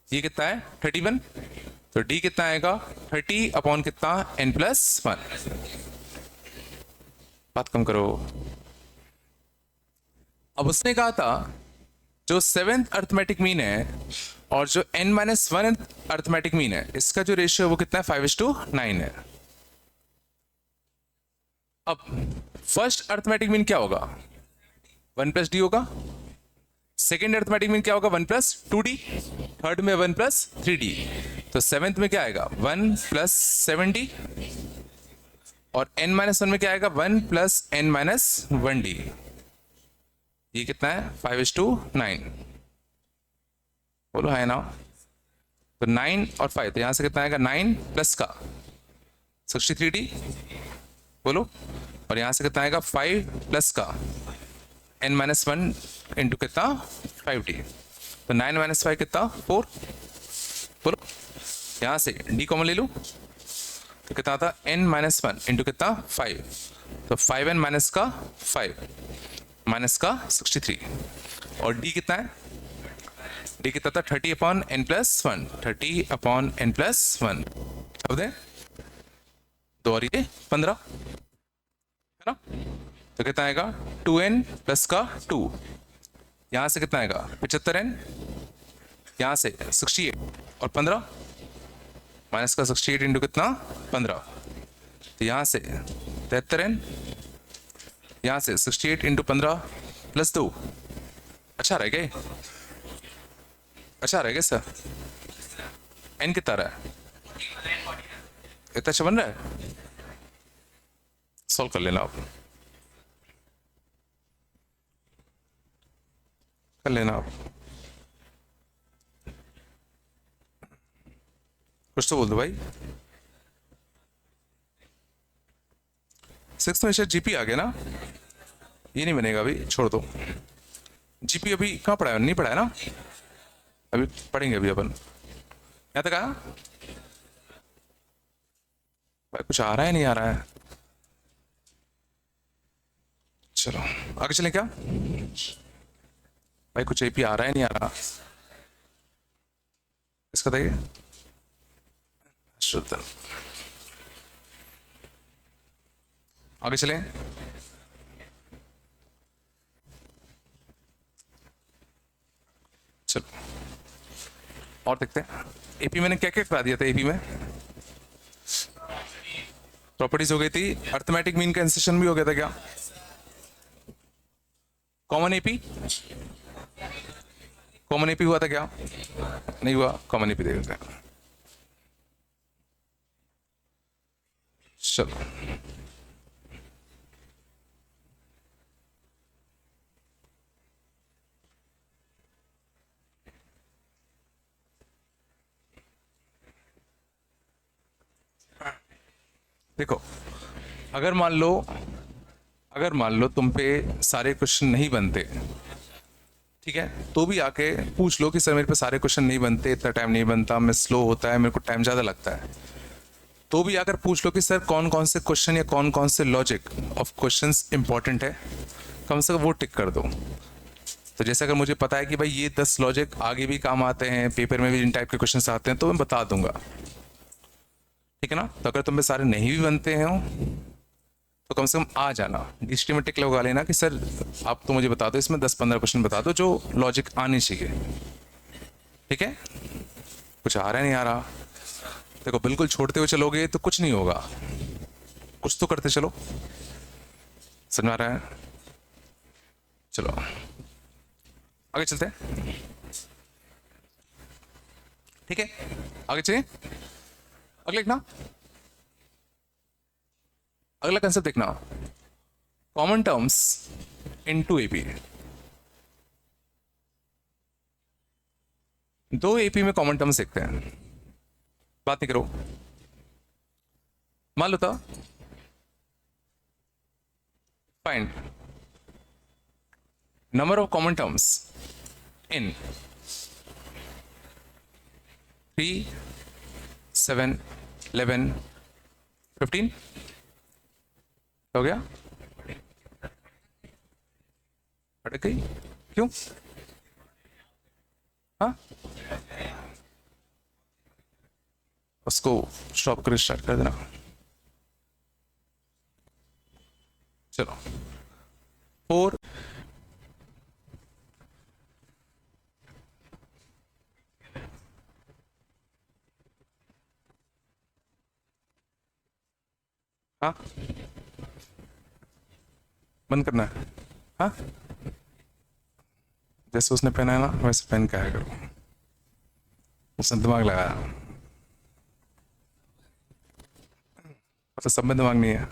ये कितना है 31, तो d कितना आएगा 30 अपॉन कितना n प्लस 1। बात कम करो। अब उसने कहा था जो 7th अर्थमेटिक मीन है और जो n माइनस 1 अर्थमेटिक मीन है, इसका जो रेशियो है वो कितना है 5:9 है। अब फर्स्ट अर्थमेटिक मीन क्या होगा? 1 प्लस डी होगा। सेकेंड अर्थमेटिक मीन क्या होगा? 1 प्लस 2d। थर्ड में 1 प्लस 3d। तो 7th में क्या आएगा? 1 प्लस 7d। और n माइनस 1 में क्या आएगा? 1 प्लस n माइनस 1d। ये कितना है 5:9। बोलो है ना। तो 9 और 5, तो यहां से कितना आएगा 9 प्लस का 63d, बोलो। और यहां से कितना आएगा 5 प्लस का n माइनस 1 इंटू कितना 5d, तो 9 माइनस 5 कितना 4, बोलो। यहां से d कॉमन ले लूं तो कितना था n माइनस 1 इंटू कितना 5, तो 5n माइनस का 5 माइनस का 63, और d कितना है? d कितना था 30 upon n plus 1, 30 upon n plus 1। अब दे 2 और ये 15 है ना, तो कितना आएगा 2n प्लस का 2, यहां से कितना आएगा 75n, यहां से 68 और 15 माइनस का 68 इंटू कितना 15, तो यहां से 73n, यहां से 68 इंटू 15 प्लस 2, अच्छा रह गए, अच्छा रह गए सर, एन कितना रहा है, इतना अच्छा बन रहा है, सॉल्व कर लेना, आप कर लेना आप, कुछ तो बोल दो भाई। 6 में शायद जीपी आ गया ना, ये नहीं बनेगा अभी, छोड़ दो, जीपी अभी कहाँ पढ़ा है, नहीं पढ़ा है ना, अभी पढ़ेंगे अभी अपन, यहाँ तक आया भाई, कुछ आ रहा है नहीं आ रहा है, चलो आगे चलें क्या भाई, कुछ एपी आ रहा है नहीं आ रहा, इसका देखिए शुद्ध, आगे चलें, चलो और देखते हैं एपी मैंने क्या क्या करा दिया था, एपी में प्रॉपर्टीज हो गई थी, अर्थमेटिक मीन कंसेशन भी हो गया था क्या, कॉमन एपी, कॉमन एपी हुआ था क्या, नहीं हुआ, कॉमन एपी देखते हैं, चलो देखो, अगर मान लो, अगर मान लो तुम पे सारे क्वेश्चन नहीं बनते, ठीक है, तो भी आके पूछ लो कि सर मेरे पे सारे क्वेश्चन नहीं बनते, इतना टाइम नहीं बनता, मैं स्लो होता है, मेरे को टाइम ज़्यादा लगता है, तो भी आकर पूछ लो कि सर कौन कौन से क्वेश्चन या कौन कौन से लॉजिक ऑफ क्वेश्चंस इंपॉर्टेंट है, कम से कम वो टिक कर दो। तो जैसे अगर मुझे पता है कि भाई ये 10 लॉजिक आगे भी काम आते हैं, पेपर में भी इन टाइप के क्वेश्चन आते हैं, तो मैं बता दूंगा, ठीक है ना। तो अगर तुम्हें सारे नहीं भी बनते हैं तो कम से कम आ जाना, हिस्ट्री में टिक लगा लेना कि सर आप तो मुझे बता दो, इसमें 10-15 क्वेश्चन बता दो जो लॉजिक आने चाहिए, ठीक है। कुछ आ रहा है नहीं आ रहा, देखो बिल्कुल छोड़ते हुए चलोगे तो कुछ नहीं होगा, कुछ तो करते चलो, समझ में आ रहा है, चलो आगे चलते हैं, ठीक है, आगे चलिए, अगले देखना, अगला कंसेप्ट देखना, common terms in two AP, दो एपी में कॉमन टर्म्स देखते हैं, बात नहीं करो, मान लो था find number of common terms in 3, 7, 11, 15 हो गया, अटक गई क्यों, हाँ उसको स्टॉप कर स्टार्ट कर देना, चलो 4, हाँ बंद करना है, हाँ जैसे उसने पहना है ना वैसे पहन के आया करो, उसने दिमाग लगाया, मतलब सब में दिमाग नहीं है,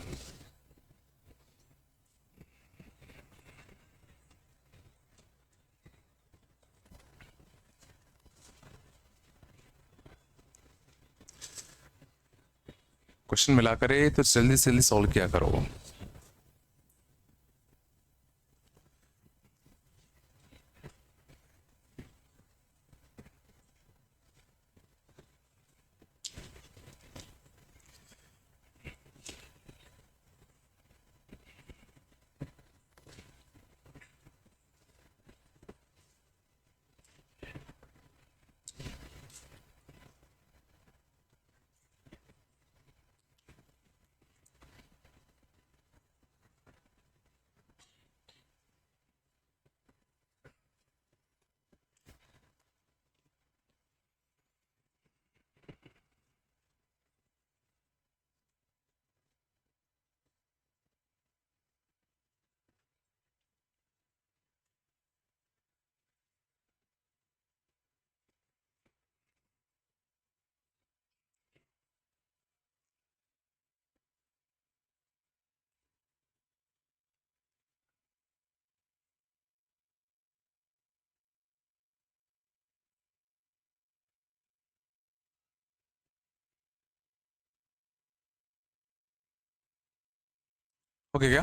क्वेश्चन मिला करे तो जल्दी से जल्दी सॉल्व किया करो, ओके क्या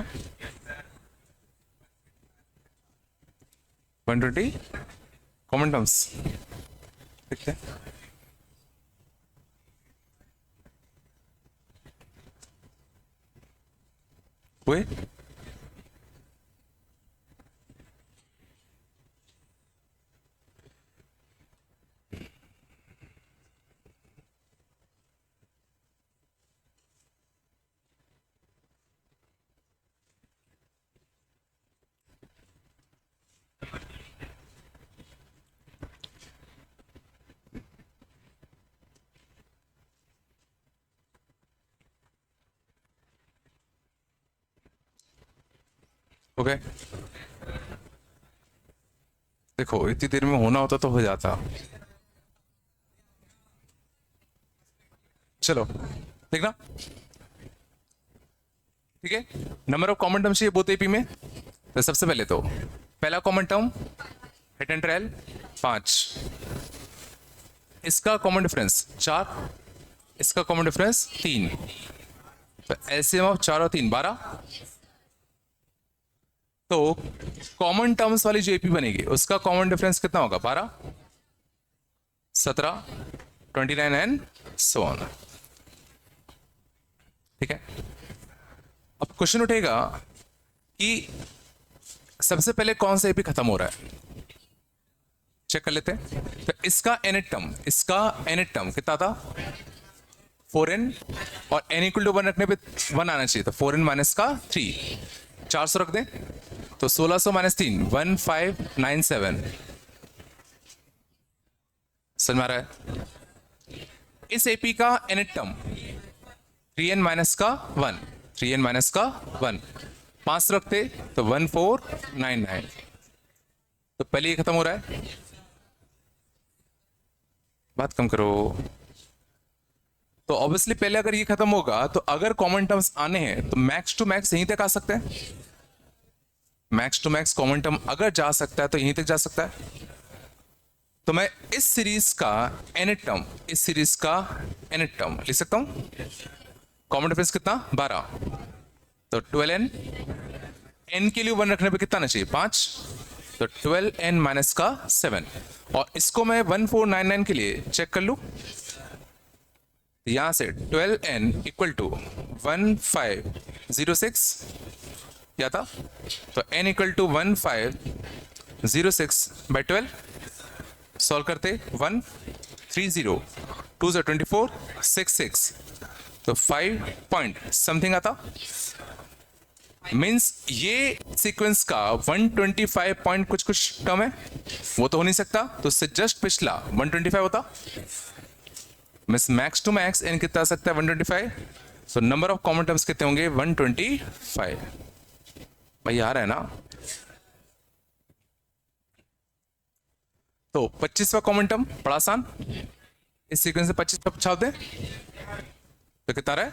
120 कॉमन टर्म्स देखते हैं। हुए ओके देखो इतनी देर में होना होता तो हो जाता। चलो देखना ठीक है। नंबर ऑफ कॉमन टर्म चाहिए बोथ एपी में। तो सबसे पहले तो पहला common term hit and trial 5, इसका कॉमन डिफरेंस 4, इसका कॉमन डिफरेंस 3, तो एलसीएम ऑफ 4 और 3 12। तो कॉमन टर्म्स वाली जो एपी बनेगी उसका कॉमन डिफरेंस कितना होगा 12, 17, 29 एंड सो ऑन। ठीक है। अब क्वेश्चन उठेगा कि सबसे पहले कौन सा एपी खत्म हो रहा है, चेक कर लेते हैं। तो इसका एनेट टर्म कितना था 4n, और n इक्वल टू 1 रखने पे 1 आना चाहिए, तो 4n माइनस का 3, 400 रख दें तो 1600 माइनस 3 1597। समझ में आ रहा है। इस एपी का एनेट टर्म 3n माइनस का 1, 3n माइनस का 1, 5 रखते तो 1499। तो पहले ये खत्म हो रहा है, बात कम करो। तो ऑब्वियसली पहले अगर ये खत्म होगा तो अगर कॉमन टर्म्स आने हैं तो मैक्स टू मैक्स यहीं तक आ सकते हैं। Max to max common term अगर जा सकता है तो यहीं तक जा सकता है। तो मैं इस सीरीज का एनेट टर्म, इस सीरीज का एनेट टर्म लिख सकता हूं। कॉमन डिफरेंस कितना 12, तो 12n, n के लिए 1 रखने पे कितना आना चाहिए 5, तो 12n माइनस का 7, और इसको मैं 1499 के लिए चेक कर लूं। यहां से 12n इक्वल टू 1506 क्या था, तो n equal to 1506 by 12 solve करते 1 3 0 2 0 24 6 6, तो 5 पॉइंट समथिंग आता। मीन्स ये सीक्वेंस का 125 पॉइंट कुछ कुछ टर्म है, वो तो हो नहीं सकता, तो उससे जस्ट पिछला 125 होता। Means max to max n कितना आ सकता है 125। So number of common terms कितने होंगे 125। भाई आ रहा है ना। तो 25वां कॉमन टर्म बड़ा आसान, इस सीक्वेंस से 25 पर छाप दें तो कितना रहा है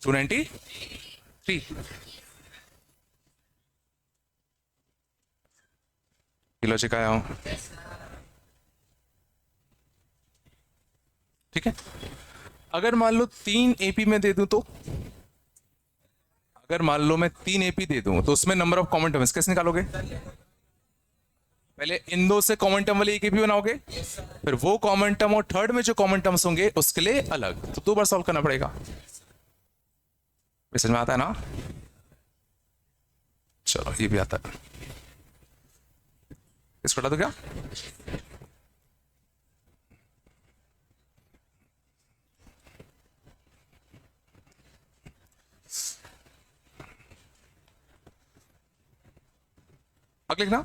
293। लॉजिक आया हूं, ठीक है। अगर मान लो 3 एपी में दे दूं तो, अगर मान लो मैं 3 एपी दे दूं तो उसमें नंबर ऑफ कॉमन टर्म्स कैसे निकालोगे। पहले इन दो से कॉमन टर्म वाली एक एपी बनाओगे, फिर वो कॉमन टर्म और थर्ड में जो कॉमन टर्म्स होंगे उसके लिए अलग, तो 2 बार सॉल्व करना पड़ेगा। समझ में आता है ना। चलो ये भी आता है, इसको हटा दो क्या। अब लिखना,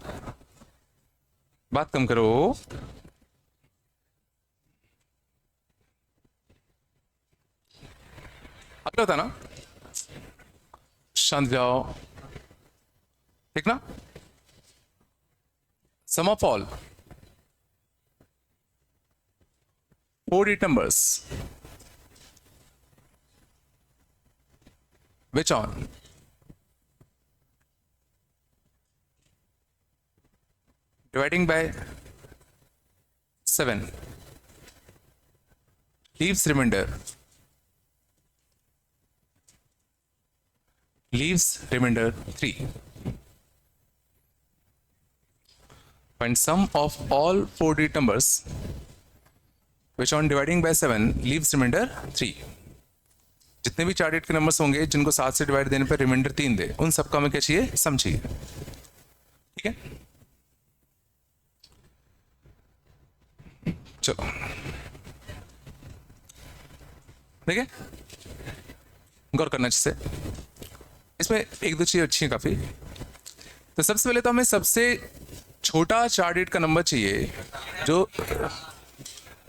बात कम करो। अब क्या होता ना, शांत जाओ, ठीक ना। सम of all 4 digit numbers which on dividing by 7 leaves remainder leaves remainder 3. Find sum of all 4 digit numbers which on dividing by 7 leaves remainder 3. जितने भी 4 digit के नंबर्स होंगे जिनको 7 से डिवाइड देने पर रिमाइंडर 3 दे, उन सबका हमें क्या चाहिए? सम चाहिए. ठीक है, चलो देखिए, गौर करना जिससे इसमें एक दो चीज़ अच्छी है काफ़ी. तो सबसे पहले तो हमें सबसे छोटा 4 डिजिट का नंबर चाहिए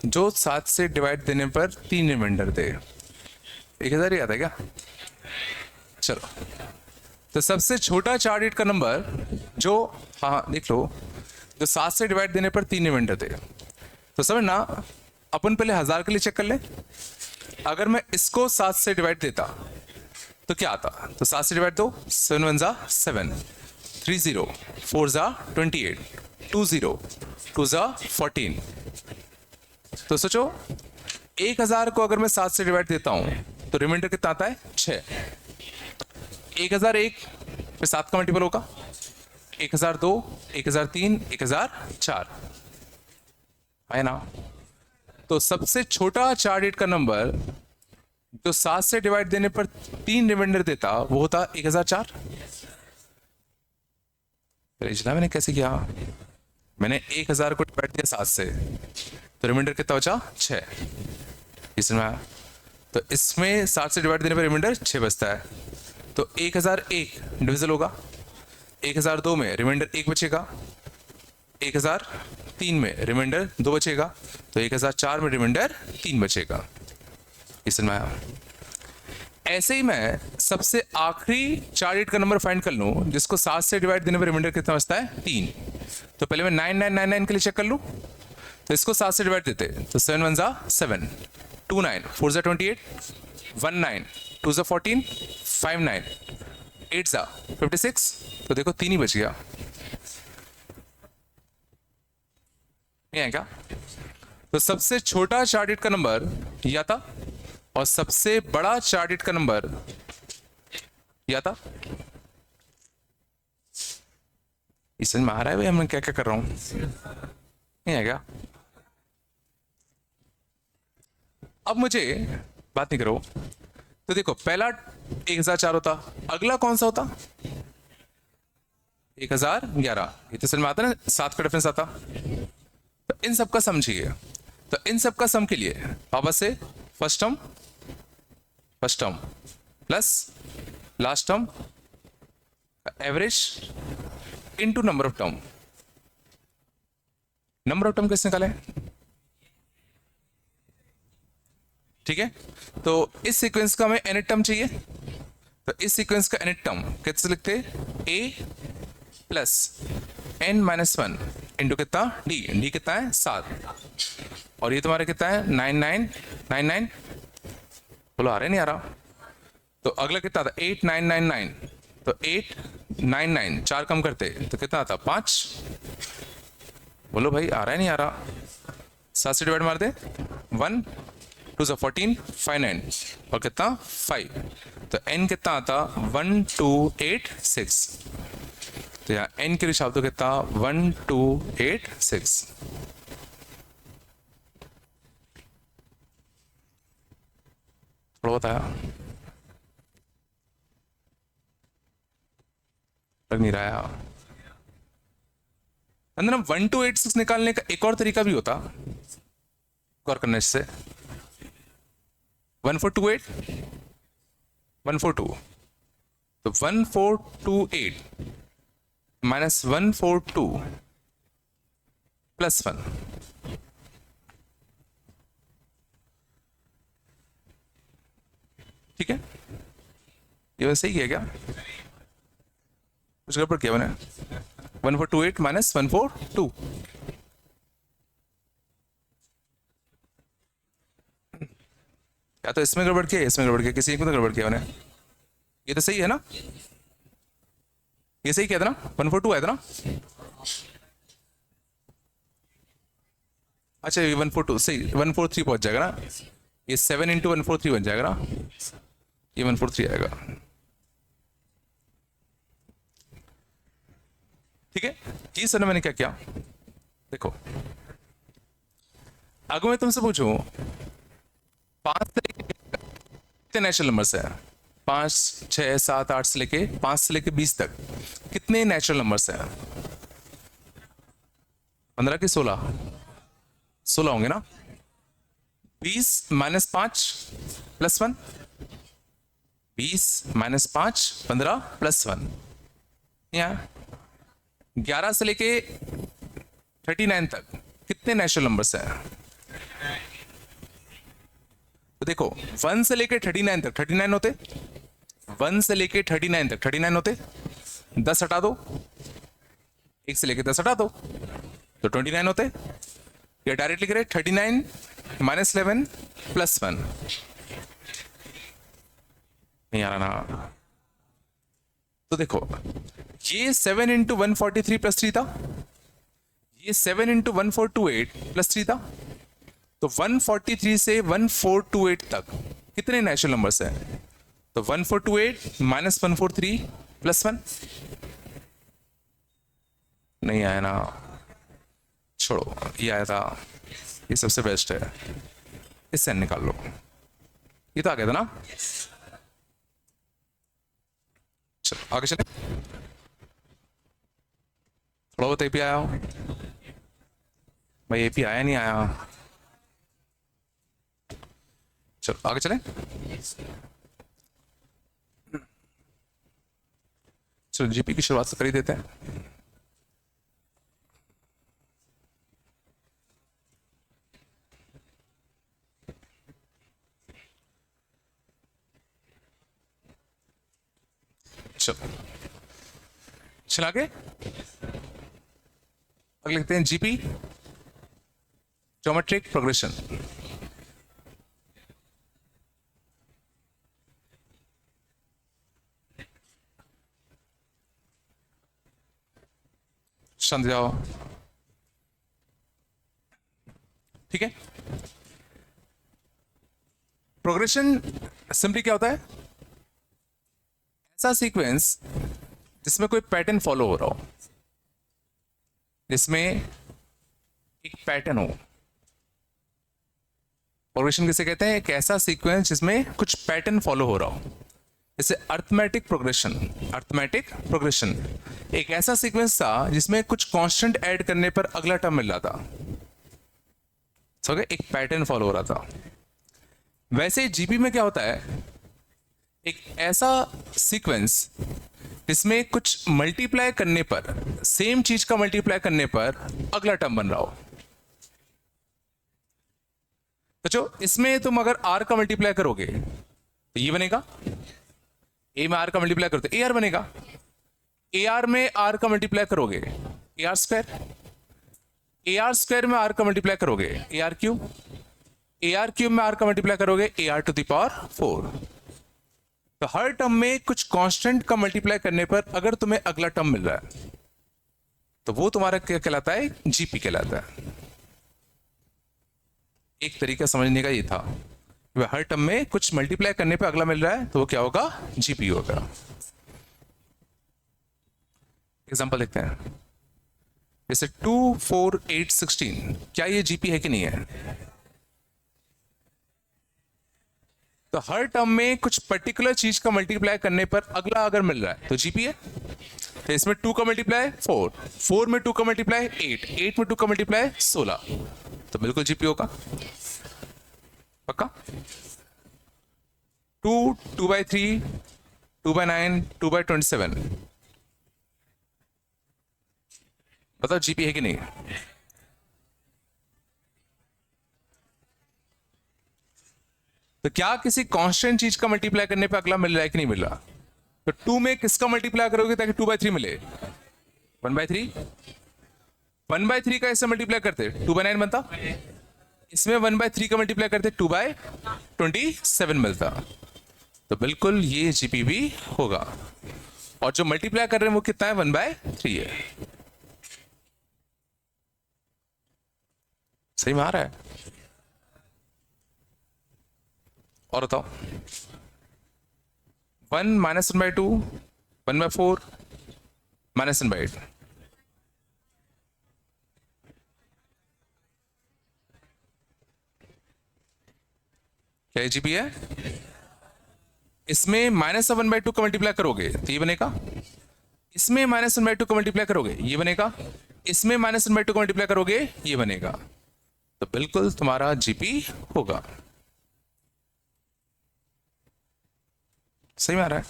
जो 7 से डिवाइड देने पर 3 रिमाइंडर दे. 1000 ही आता है क्या? चलो, तो सबसे छोटा 4 डिजिट का नंबर जो, हाँ देख लो, जो 7 से डिवाइड देने पर 3 रिमाइंडर दे. तो समझना, अपन पहले 1000 के लिए चेक कर ले. अगर मैं इसको 7 से डिवाइड देता तो क्या आता? तो 7 से डिवाइड दो, 7 1 जा 7, 3 0, 4 जा 28, 2 0, 2 जा 14. तो सोचो 1000 को अगर मैं 7 से डिवाइड देता हूं तो रिमाइंडर कितना आता है? 6. 1001 फिर 7 का मल्टीपल होगा, 1002, 1003, 1004 है ना. तो सबसे छोटा 4 डिजिट का नंबर जो 7 से डिवाइड देने पर 3 रिमाइंडर देता वो होता 1004. पिछला मैंने कैसे किया? मैंने 1000 को डिवाइड दिया 7 से, तो रिमाइंडर कितना बचा? 6. इसमें तो इसमें 7 से डिवाइड देने पर रिमाइंडर 6 बचता है. तो 1001 डिविजल होगा, 1002 में रिमाइंडर 1 बचेगा, 1003 में रिमाइंडर 2 बचेगा, तो 1004 में रिमाइंडर 3 बचेगा. इसमें ऐसे ही मैं सबसे आखिरी 4 डिजिट का नंबर फाइंड कर लूं जिसको 7 से डिवाइड देने पर रिमाइंडर कितना बचता है? 3. तो पहले मैं 9999 के लिए चेक कर लूं. तो इसको 7 से डिवाइड देते, तो 7 1 जा 7, 2 9, 4 जा 28, 1 9, 2 जा 14, 5 9, 8 जा 56. तो देखो 3 ही बच गया. ये है क्या? तो सबसे छोटा 4 डिजिट का नंबर यह था और सबसे बड़ा 4 डिजिट का नंबर यह था. इसमें में आ रहा है भाई मैं क्या क्या कर रहा हूं? ये है क्या? अब मुझे बात नहीं करो. तो देखो पहला 1004 होता, अगला कौन सा होता? 1011. ये तो समझ में आता ना, 7 का डिफरेंस आता. तो इन सब का सम चाहिए. तो इन सब का सम के लिए वापस से first term plus last term average into number of term. Number of term कैसे निकालें? ठीक है, तो इस सीक्वेंस का हमें nth टर्म चाहिए. तो इस सीक्वेंस का nth टर्म कैसे लिखते? a plus n minus 1 into कितना? d कितना है? 7. और ये तुम्हारा कितना है? 9999. बोलो आ रहा नहीं आ रहा? तो अगला कितना था? 8999. तो 899 4 कम करते तो कितना आता? 5. बोलो भाई आ रहा है नहीं आ रहा? 7 से डिवाइड मार दे, 1 2 जा 14, 5 9 और कितना? 5. तो n कितना आता? 1 2 8 6. तो यहाँ n के लिए शब्द कितना? 1 2 8 6. थोड़ा बताया लग नहीं रहा है. अंदर 1 2 8 6 निकालने का एक और तरीका भी होता, गौर करने से. 1428 142. तो 1428 माइनस 142 प्लस 1. ठीक है, ये वैसे ही किया क्या? कुछ गड़बड़ किया मैंने? 1428 माइनस 142. या तो इसमें गड़बड़ किया, इसमें गड़बड़ किया, किसी एक में तो गड़बड़ किया मैंने. ये तो सही है ना? ये सही किया था ना? 142 आया था ना? अच्छा ये 142 सही, 143 पहुंच जाएगा ना? ये 7 इंटू 143 बन जाएगा ना? ये 143 आएगा. ठीक है, ये सर मैंने क्या किया, देखो अगर मैं तुमसे पूछूं 5 से लेके कितने नेचुरल नंबर्स है, 5 6 7 8 से लेके 5 से लेके 20 तक कितने नेचुरल नंबर्स हैं, 15 की 16, 16 होंगे ना, 20 माइनस 5 प्लस 1, 20 माइनस 5 15 प्लस 1, यहाँ 11 से लेके 39 तक कितने नेचुरल नंबर्स हैं, तो देखो 1 से लेके 39 तक 39 होते, 1 से लेके 39 तक 39 होते, 10 हटा दो, 1 से लेके 10 हटा दो तो 29 होते, या डायरेक्ट लिख रहे 39 माइनस 11 प्लस 1, नहीं आ रहा ना, तो देखो ये 7 इंटू 143 प्लस 3 था, ये 7 इंटू 1428 प्लस 3 था, तो 143 से 1428 तक कितने नेचुरल नंबर्स हैं, तो 1428 माइनस 143 प्लस 1, नहीं आया ना, छोड़ो, ये आया था, ये सबसे बेस्ट है, इससे निकाल लो, ये तो आ गया था ना, चलो आगे चले, थोड़ा बहुत एपी आया हो भाई, एपी आया नहीं आया, चलो आगे चले, चलो जीपी की शुरुआत से कर ही देते हैं, चलो चला आगे, अगले लिखते हैं जीपी ज्योमेट्रिक प्रोग्रेशन, शांत जाओ, ठीक है, प्रोग्रेशन सिंपली क्या होता है, ऐसा सीक्वेंस जिसमें कोई पैटर्न फॉलो हो रहा हो, जिसमें एक पैटर्न हो, प्रोग्रेशन किसे कहते हैं, एक ऐसा सीक्वेंस जिसमें कुछ पैटर्न फॉलो हो रहा हो, जैसे अर्थमेटिक प्रोग्रेशन, अर्थमेटिक प्रोग्रेशन एक ऐसा सीक्वेंस था जिसमें कुछ कांस्टेंट ऐड करने पर अगला टर्म मिल रहा था, समझ गए, एक पैटर्न फॉलो हो रहा था। वैसे जीपी में क्या होता है, एक ऐसा सीक्वेंस जिसमें कुछ मल्टीप्लाई करने पर, सेम चीज का मल्टीप्लाई करने पर अगला टर्म बन रहा हो, तो जो इसमें तुम अगर आर का मल्टीप्लाई करोगे तो ये बनेगा, ए में आर का मल्टीप्लाई करो तो ए आर बनेगा, ए आर में आर का मल्टीप्लाई करोगे ए आर स्क्वायर में आर का मल्टीप्लाई करोगे ए आर क्यूब में आर का मल्टीप्लाई करोगे a r to the power 4। तो हर टर्म में कुछ कांस्टेंट का मल्टीप्लाई करने पर अगर तुम्हें अगला टर्म मिल रहा है तो वो तुम्हारा क्या कहलाता है, जीपी कहलाता है। एक तरीका समझने का ये था, हर टर्म में कुछ मल्टीप्लाई करने पे अगला मिल रहा है तो वो क्या होगा, जीपी होगा। एग्जांपल देखते हैं, जैसे 2 4 8 16, क्या ये जीपी है कि नहीं है, तो हर टर्म में कुछ पर्टिकुलर चीज का मल्टीप्लाई करने पर अगला अगर मिल रहा है तो जीपी है। तो इसमें 2 का मल्टीप्लाई 4, 4 में 2 का मल्टीप्लाई 8, 8 में 2 का मल्टीप्लाई 16, तो बिल्कुल जीपी होगा पक्का। 2 2 by 3, 2 by 9, 2 by 27, बताओ जीपी है कि नहीं। तो क्या किसी कांस्टेंट चीज का मल्टीप्लाई करने पे अगला मिल रहा है कि नहीं मिल रहा, तो 2 में किसका मल्टीप्लाई करोगे ताकि 2 by 3 मिले, 1 by 3, 1 by 3 का इससे मल्टीप्लाई करते 2 by 9 बनता, इसमें 1 by 3 का मल्टीप्लाई करते 2 by 27 मिलता, तो बिल्कुल ये जीपी भी होगा। और जो मल्टीप्लाई कर रहे हैं वो कितना है, 1 by 3 है। सही में आ रहा है, और बताओ 1 -1 by 2, 1 by 4 -1 by 8, क्या जीपी है? इसमें -1/2 का मल्टीप्लाई करोगे तो ये बनेगा, इसमें -1/2 का मल्टीप्लाई करोगे ये बनेगा, इसमें -1/2 का मल्टीप्लाई करोगे ये बनेगा, तो बिल्कुल तुम्हारा जीपी होगा। सही में आ रहा है?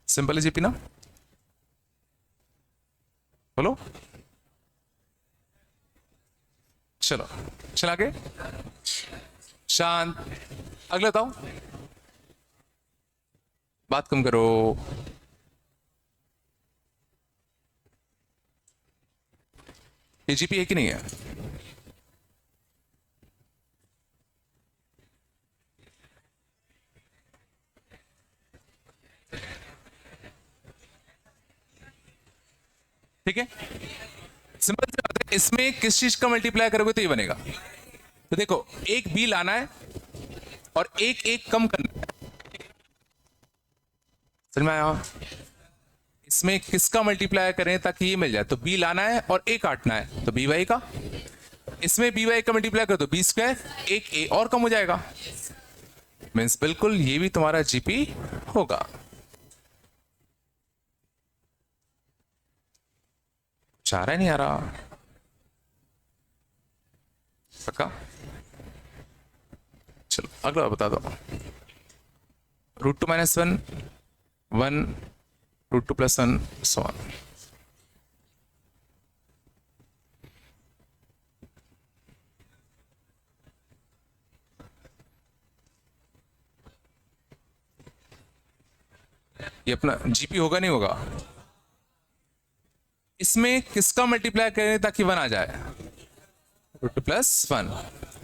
सिंपल है जीपी ना? बोलो। चलो चल आगे। शांत। अगला बताओ। बात कम करो। ये जीपी है कि नहीं है? ठीक है, सिंपल सी बात है। इसमें किस चीज का मल्टीप्लाई करोगे तो ये बनेगा। तो देखो, एक बी लाना है और एक एक कम करना है। समझ में आया? इसमें किसका मल्टीप्लाई करें ताकि ये मिल जाए, तो बी लाना है और ए काटना है, तो बी वाई का। इसमें बी वाई का मल्टीप्लाई करो तो बी स्क्वायर, एक ए और कम हो जाएगा। मीन्स बिल्कुल ये भी तुम्हारा जीपी होगा। चाह रहा नहीं आ रहा? पक्का? चलो अगला बता दो। √2 - 1 1 √2 + 1 so on। ये अपना जीपी होगा नहीं होगा? इसमें किसका मल्टीप्लाई करें ताकि 1 आ जाए? √2 + 1,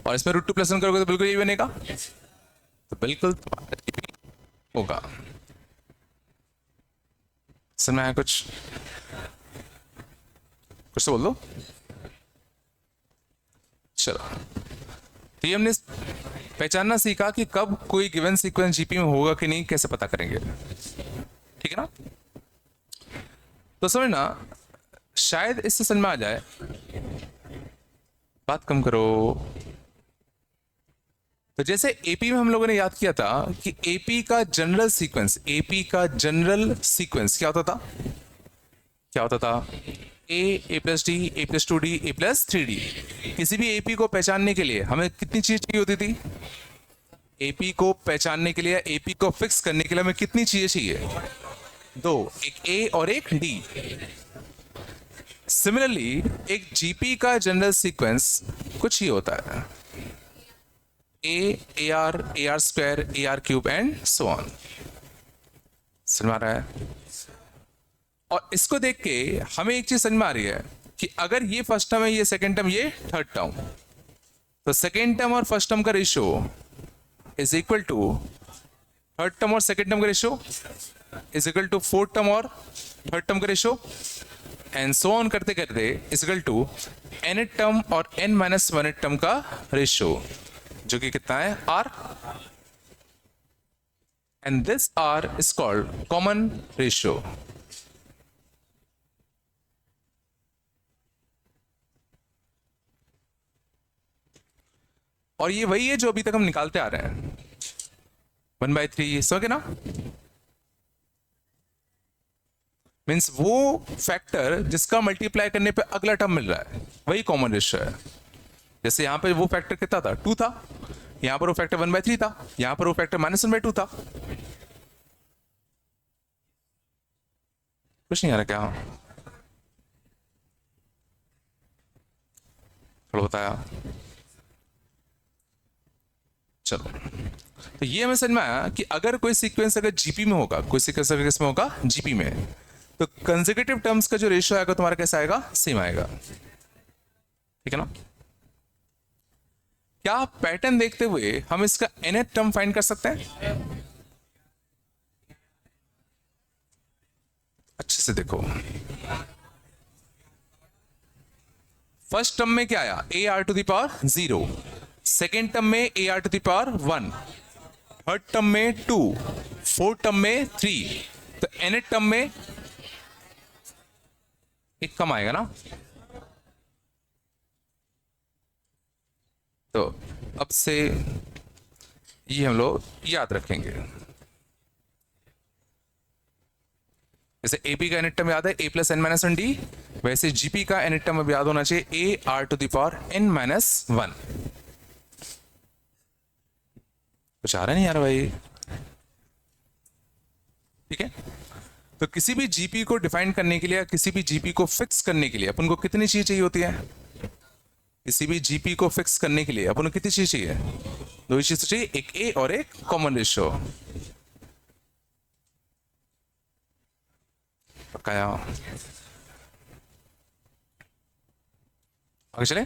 और इसमें √2 + 1 करोगे तो बिल्कुल यही बनेगा, तो बिल्कुल तुम्हारा जीपी होगा। समझ में आया कुछ? कुछ तो बोल दो। चलो, तो ये हमने पहचानना सीखा कि कब कोई गिवन सीक्वेंस जीपी में होगा कि नहीं, कैसे पता करेंगे। ठीक है ना? तो समझना, शायद इससे समझ में आ जाए। बात कम करो। तो जैसे एपी में हम लोगों ने याद किया था कि एपी का जनरल सीक्वेंस, एपी का जनरल सीक्वेंस क्या होता था? क्या होता था? ए + डी, ए + 2d, ए + 3d। किसी भी एपी को पहचानने के लिए हमें कितनी चीज चाहिए होती थी? एपी को पहचानने के लिए, एपी को फिक्स करने के लिए हमें कितनी चीजें चाहिए? 2, एक ए और एक डी। सिमिलरली एक जीपी का जनरल सीक्वेंस कुछ ही होता है, AR AR² and so on. समझ आ रहा है? और इसको देख के हमें एक चीज समझ में आ रही है कि अगर ये फर्स्ट टर्म है, ये सेकेंड टर्म, ये थर्ड टर्म, तो सेकेंड टर्म और फर्स्ट टर्म का ratio is equal to third term और सेकेंड टर्म का ratio is equal to fourth term और थर्ड टर्म का रेशियो, एंड सो ऑन करते करते is equal to nth term और n-1th टर्म का रेशियो, जो कि कितना है? R, and this R is called common ratio. और ये वही है जो अभी तक हम निकालते आ रहे हैं, 1/3। समझ गए ना? मीन्स वो फैक्टर जिसका मल्टीप्लाई करने पे अगला टर्म मिल रहा है, वही कॉमन रेशियो है। जैसे यहां पे वो फैक्टर कितना था? 2 था। यहां पर वो फैक्टर 1/3 था। यहां पर वो फैक्टर -1/2 था। कुछ नहीं आ रहा क्या? थोड़ा बताया। चलो, तो ये हमें समझ में आया कि अगर कोई सीक्वेंस अगर जीपी में होगा, कोई सीक्वेंस अगर किसमें होगा? जीपी में, तो कंसेक्यूटिव टर्म्स का जो रेशियो आएगा तुम्हारा कैसा आएगा? सेम आएगा। ठीक है ना? क्या पैटर्न देखते हुए हम इसका nth टर्म फाइंड कर सकते हैं? अच्छे से देखो, फर्स्ट टर्म में क्या आया? AR⁴, सेकेंड टर्म में AR⁴1, थर्ड टर्म में 2, फोर्थ टर्म में 3, तो nth टर्म में एक कम आएगा ना? तो अब से ये हम लोग याद रखेंगे। जैसे एपी का एनिटम याद है a plus n minus one d, वैसे जीपी का एनिटम अब याद होना चाहिए a r to the power n minus one. कुछ आ रहा नहीं यार भाई? ठीक है, तो किसी भी जीपी को डिफाइन करने के लिए, किसी भी जीपी को फिक्स करने के लिए अपन को कितनी चीज चाहिए होती है? किसी भी जीपी को फिक्स करने के लिए अपन को कितनी चीज चाहिए? दो ही चीज चाहिए, एक ए और एक कॉमन रेशियो। पकाया, आगे चले।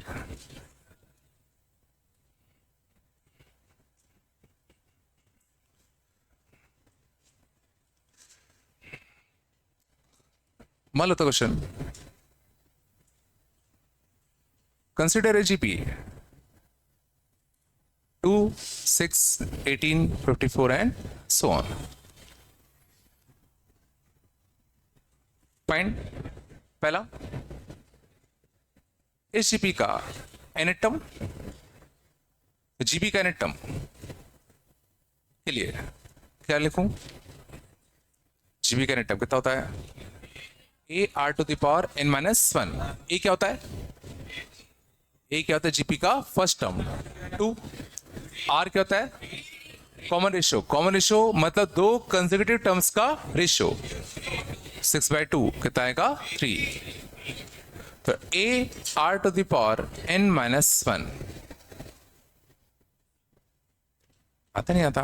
मान लो तो question, consider a GP 2, 6, 18, 54 and so on. Point पहला, इस जीपी का एनेटम, जीपी का एनेटम के लिए क्या लिखूं? जीपी का एनेटम कितना होता है? A r to the power n minus one. A क्या होता है? ए क्या होता है? जीपी का फर्स्ट टर्म। 2, आर क्या होता है? Common ratio. कॉमन रेशियो मतलब दो कंसेक्यूटिव टर्म्स का रेशियो। 6/2 कितना आएगा? 3। तो a r to the power n minus one आता नहीं आता?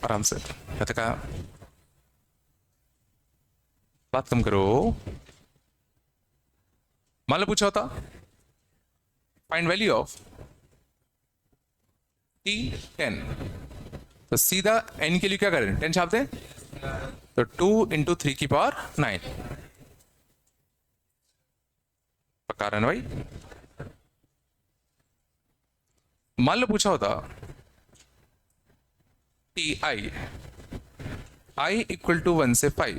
आराम से कहते का बात कम करो। मान लो पूछा होता फाइंड वैल्यू ऑफ टी 10, तो सीधा n के लिए क्या करें? 10 छाप दें, तो 2 इंटू 3 की पावर 9। पक्का रहा ना भाई? मान लो पूछा होता टी आई इक्वल टू 1 से 5,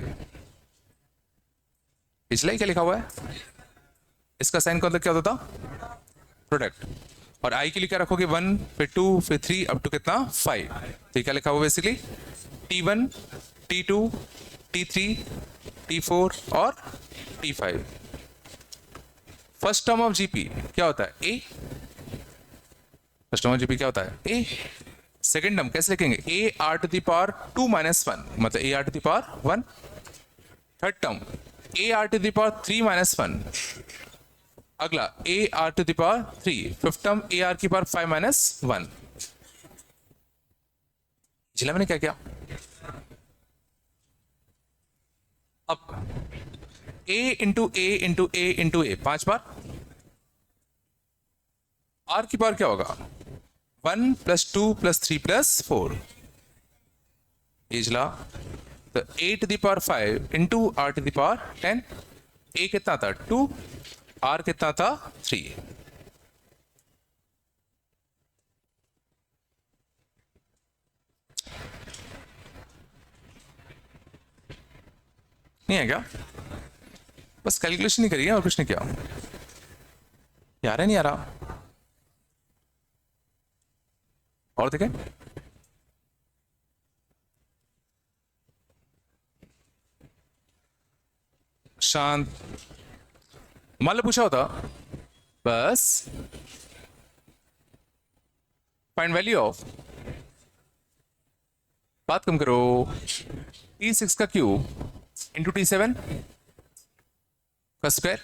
पिछला ही क्या लिखा हुआ है? इसका साइन का मतलब क्या होता था? प्रोडक्ट। और आई के लिए क्या रखोगे? 1, फिर 2, फिर 3, अप टू कितना? 5। तो क्या लिखा हुआ basically? T1, T2, T3, T4 और T5। First term of GP क्या होता है? A. First term of GP क्या होता है? ए। सेकेंड टर्म कैसे लिखेंगे? A r to the power 2 minus 1, मतलब a r to the power 1। Third term a r to the power 3 minus 1, अगला a r to the power 3। Fifth term a r की power 5 minus 1। जिला मैंने क्या किया? अब a into a into a into A 5 bar, are की power क्या होगा? 1 + 2 + 3 + 4। इजला तो a to the power 5 into r to the power 10। A कितना था? 2, आर कितना था? 3। नहीं है क्या? बस कैलकुलेशन नहीं करिए और कुछ नहीं किया। यार है नहीं आ रहा? और देखें, शांत। मान लो पूछा होता बस फाइंड वैल्यू ऑफ, बात कम करो, T6 का क्यूब इंटू T7 का स्क्वायर,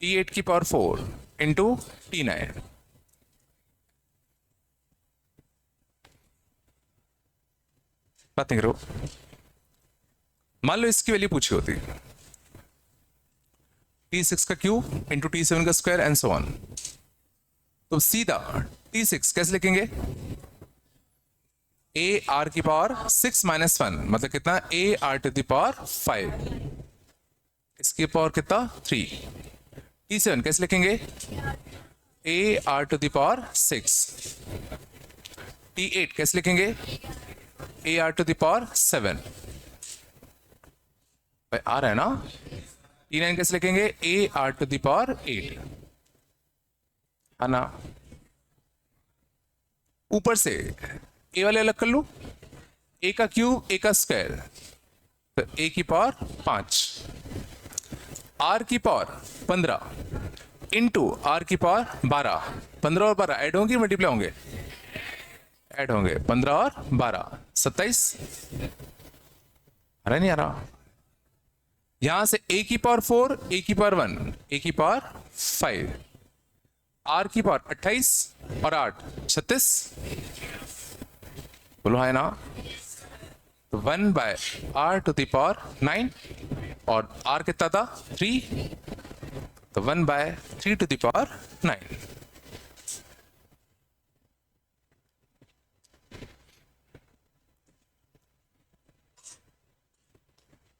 T8 की पावर 4 इंटू T9। बात नहीं करो। मान लो इसकी वैल्यू पूछी होती T6 का क्यूब इंटू T7 का स्क्वायर एंड सो ऑन, तो सीधा T6 कैसे लिखेंगे? ए आर की पावर 6 माइनस 1, मतलब कितना? A r to the power 5, इसकी पावर कितना? 3। T7 कैसे लिखेंगे? A r to the power 6। T8 कैसे लिखेंगे? A r to the power 7। भाई आ रहा है ना? T9 कैसे लिखेंगे? AR⁸ है ना। ऊपर से ए वाले अलग कर लो, ए का क्यूब ए का स्क्वायर, तो ए की पावर 5, आर की पावर 15 इंटू आर की पावर 12। 15 और 12 ऐड होंगे मल्टीप्लाई होंगे? ऐड होंगे। 15 और 12 27। अरे नहीं आ रहा। यहां से ए की पावर 4, ए की पावर 1, ए की पावर 5, आर की पावर 28 और 8 36। बोलो है ना। तो 1/r⁹ 9 और r कितना था? 3, तो 1/3⁹9।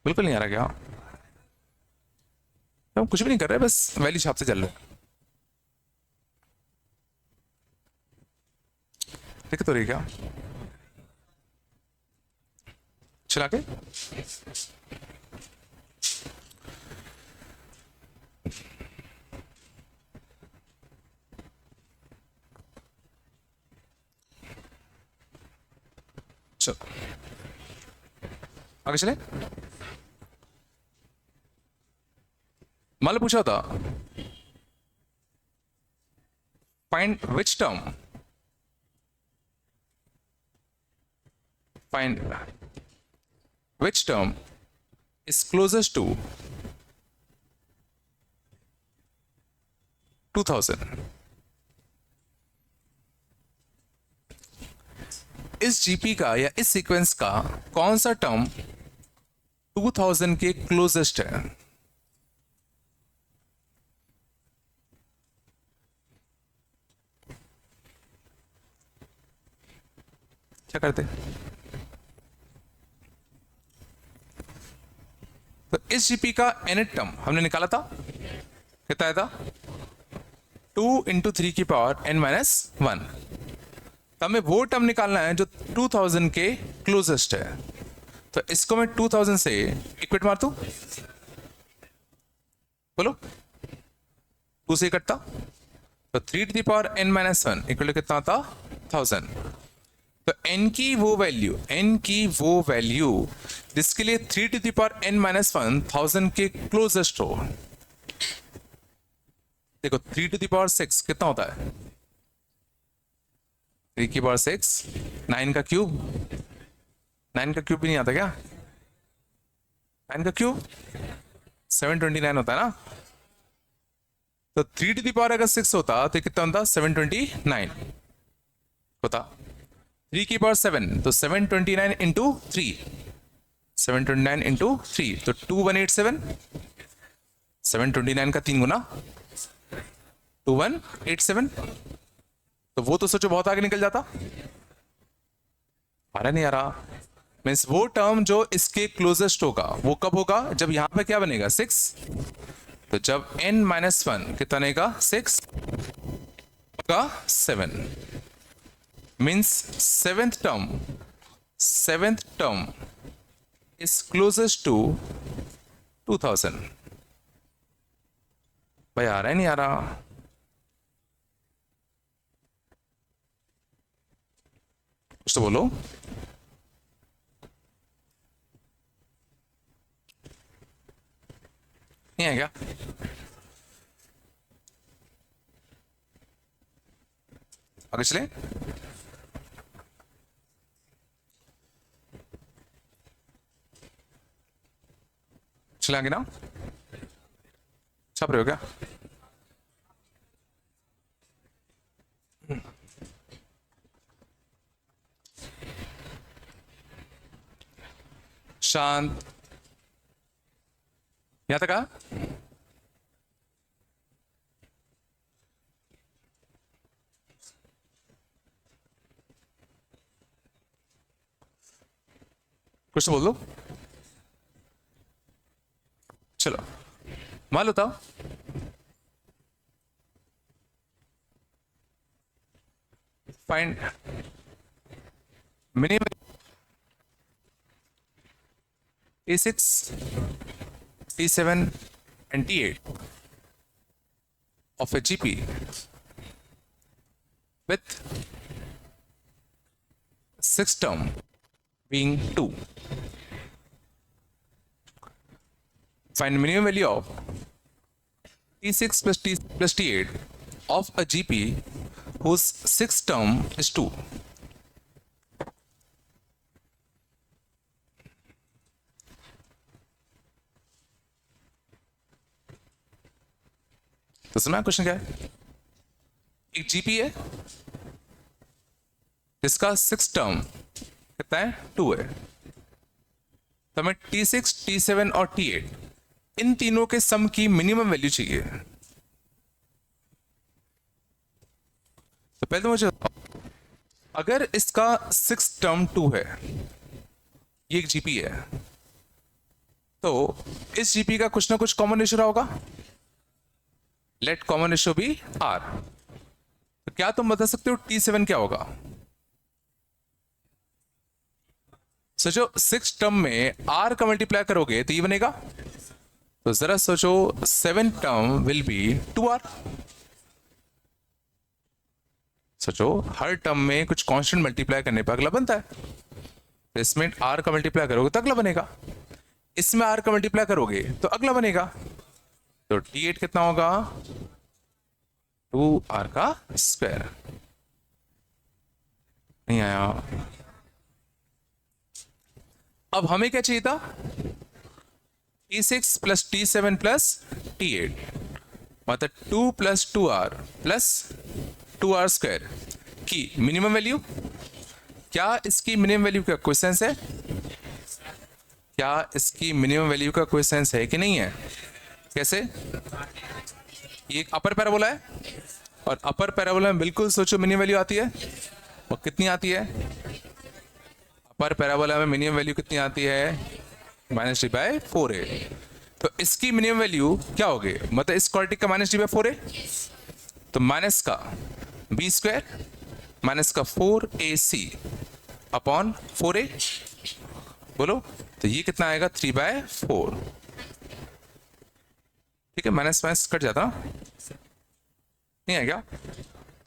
बिल्कुल नहीं आ रहा क्या? हम कुछ भी नहीं कर रहे, बस वैल्यू छाप से चल रहे हैं। देख तो रही क्या? चला के चलो आगे चले। मान लो पूछा था find which term, find which term is closest to 2000। इस जीपी का या इस सीक्वेंस का कौन सा टर्म 2000 के क्लोजेस्ट है? क्या करते? तो इस जीपी का nth टर्म हमने निकाला था, कितना आया था? 2 × 3 की पावर n-1। तो हमें वो टर्म निकालना है जो 2000 के क्लोजेस्ट है। तो इसको मैं 2000 से इक्वेट मार दूं, बोलो 2 से कटता, तो 3 × n-1 इक्वल कितना आता? 1000। तो n की वो वैल्यू जिसके लिए 3 × n-1 1000 के क्लोजेस्ट हो। देखो 3 × 6 कितना होता है? 3 की पावर 6, 9 का क्यूब। 9 का क्यूब भी नहीं आता क्या? 9 का क्यूब 729 होता है ना। तो 3 × अगर 6 होता तो कितना होता? 729 होता। 3 की पावर 7, तो 729 इंटू 3, 729 इंटू 3, तो 2187। 729 का 3 गुना 2187। तो वो तो सोचो बहुत आगे निकल जाता। आ रहा नहीं आ रहा? मीन्स वो टर्म जो इसके क्लोजेस्ट होगा वो कब होगा? जब यहां पे क्या बनेगा? 6। तो जब n-1 कितना बनेगा? 6 का 7, means seventh term is closest to 2000। भाई आ रहा है नहीं आ रहा? कुछ तो बोलो। नहीं है क्या? आगे चले। चले आगे ना, छाप रहे हो क्या? शांत। यहां तक आ? कुछ तो बोल दो। चलो मान लो था find minimum T6, T7, and T8 of a GP with sixth term being 2. Find minimum value of T6 plus T8 of a GP whose sixth term is 2. तो सुना क्वेश्चन क्या है? एक जीपी है जिसका सिक्स टर्म कितना है? 2 है। तो हमें T6, T7 और T8 इन तीनों के सम की मिनिमम वैल्यू चाहिए। तो पहले तो मुझे अगर इसका सिक्स टर्म 2 है, ये एक जीपी है, तो इस जीपी का कुछ ना कुछ कॉमन रेशियो रहा होगा। Let common ratio be R। तो क्या तुम बता सकते हो T7 क्या होगा? सोचो सिक्स टर्म में R का मल्टीप्लाई करोगे तो ये बनेगा। तो जरा सोचो 7 टर्म विल बी 2R। सोचो हर टर्म में कुछ कांस्टेंट मल्टीप्लाई करने पर अगला बनता है। तो इसमें R का मल्टीप्लाई करोगे तो अगला बनेगा, इसमें R का मल्टीप्लाई करोगे तो अगला बनेगा। तो T8 कितना होगा? 2R का स्क्वायर। नहीं आया। अब हमें क्या चाहिए था? T6 plus T7 plus T8 मतलब 2 plus 2R plus 2R square की मिनिमम वैल्यू। क्या इसकी मिनिमम वैल्यू का कोई सेंस है? क्या इसकी मिनिमम वैल्यू का कोई सेंस है कि नहीं है? कैसे? ये एक अपर पैराबोला है और अपर पैराबोला में बिल्कुल सोचो मिनिमम वैल्यू आती है। और कितनी आती है? अपर पैराबोला में मिनिमम वैल्यू कितनी आती है? -d/4 है। तो इसकी मिनिमम वैल्यू क्या होगी? मतलब इस क्वाड्रेटिक का -d/4 है, तो माइनस का b स्क्वायर माइनस का 4ac अपॉन 4a। बोलो तो ये कितना आएगा? 3/4। ठीक है, माइनस माइनस कट जाता नहीं है क्या?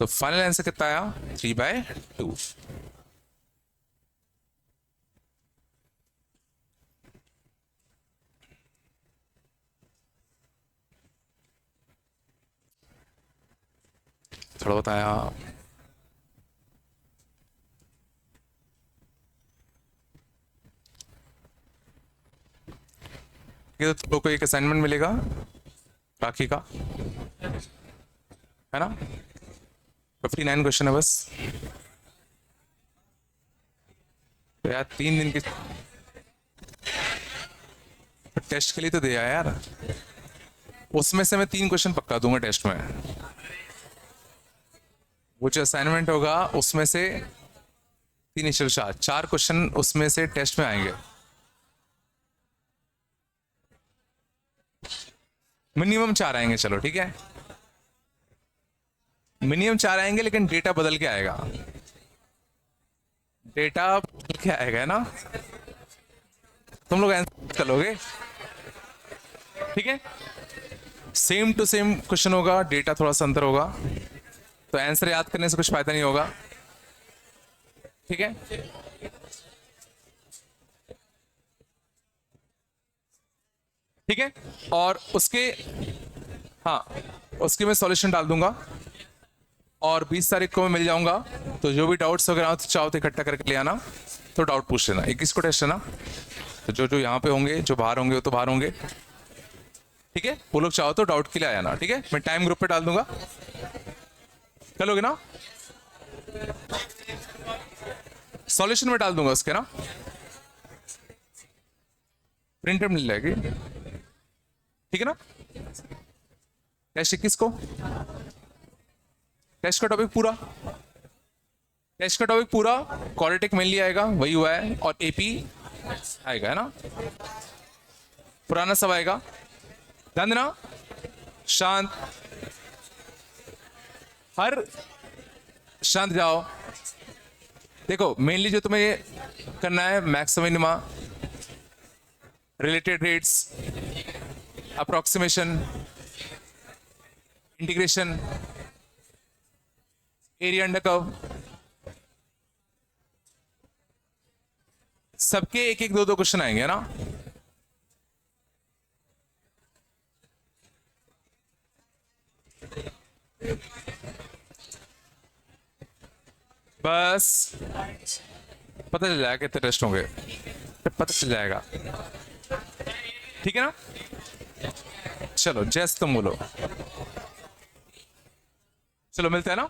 तो फाइनल आंसर कितना आया? 3/2। थोड़ा बताया। तो तुम लोग को एक असाइनमेंट मिलेगा राखी का, है ना? 59 क्वेश्चन है बस। तो यार 3 दिन के टेस्ट के लिए तो दिया यार, उसमें से मैं 3 क्वेश्चन पक्का दूंगा टेस्ट में। वो जो असाइनमेंट होगा उसमें से 3 4 क्वेश्चन उसमें से टेस्ट में आएंगे। मिनिमम 4 आएंगे, चलो ठीक है, मिनिमम 4 आएंगे, लेकिन डेटा बदल के आएगा। डेटा बदल के आएगा, है ना? तुम लोग आंसर करोगे, ठीक है? सेम टू सेम क्वेश्चन होगा, डेटा थोड़ा सा अंतर होगा, तो आंसर याद करने से कुछ फायदा नहीं होगा, ठीक है? ठीक है, और उसके हाँ उसके मैं सॉल्यूशन डाल दूंगा और 20 तारीख को मैं मिल जाऊंगा। तो जो भी डाउट्स वगैरह चाहो तो इकट्ठा करके ले आना, तो डाउट पूछ लेना। 21 को टेस्ट है ना, तो जो यहाँ पे होंगे, जो बाहर होंगे वो तो बाहर होंगे, ठीक है? वो लोग चाहो तो डाउट के लिए आना, ठीक है? मैं टाइम ग्रुप पे डाल दूंगा, चलोगे ना? सॉल्यूशन में डाल दूंगा उसके ना, प्रिंटर मिल जाएगी, ठीक है ना? टेस्ट 21 को टेस्ट का टॉपिक पूरा क्वाड्रेटिक मेनली आएगा, वही हुआ है, और एपी आएगा, है ना? पुराना सब आएगा। ध्यान देना, शांत, हर शांत जाओ। देखो मेनली जो तुम्हें करना है, maximum minima, related rates, approximation, integration, area under curve, सबके एक एक दो दो क्वेश्चन आएंगे ना। बस पता चल जाएगा कितने टेस्ट होंगे, पता चल जाएगा, ठीक है ना। चलो जैस तुम बोलो, चलो मिलते हैं ना।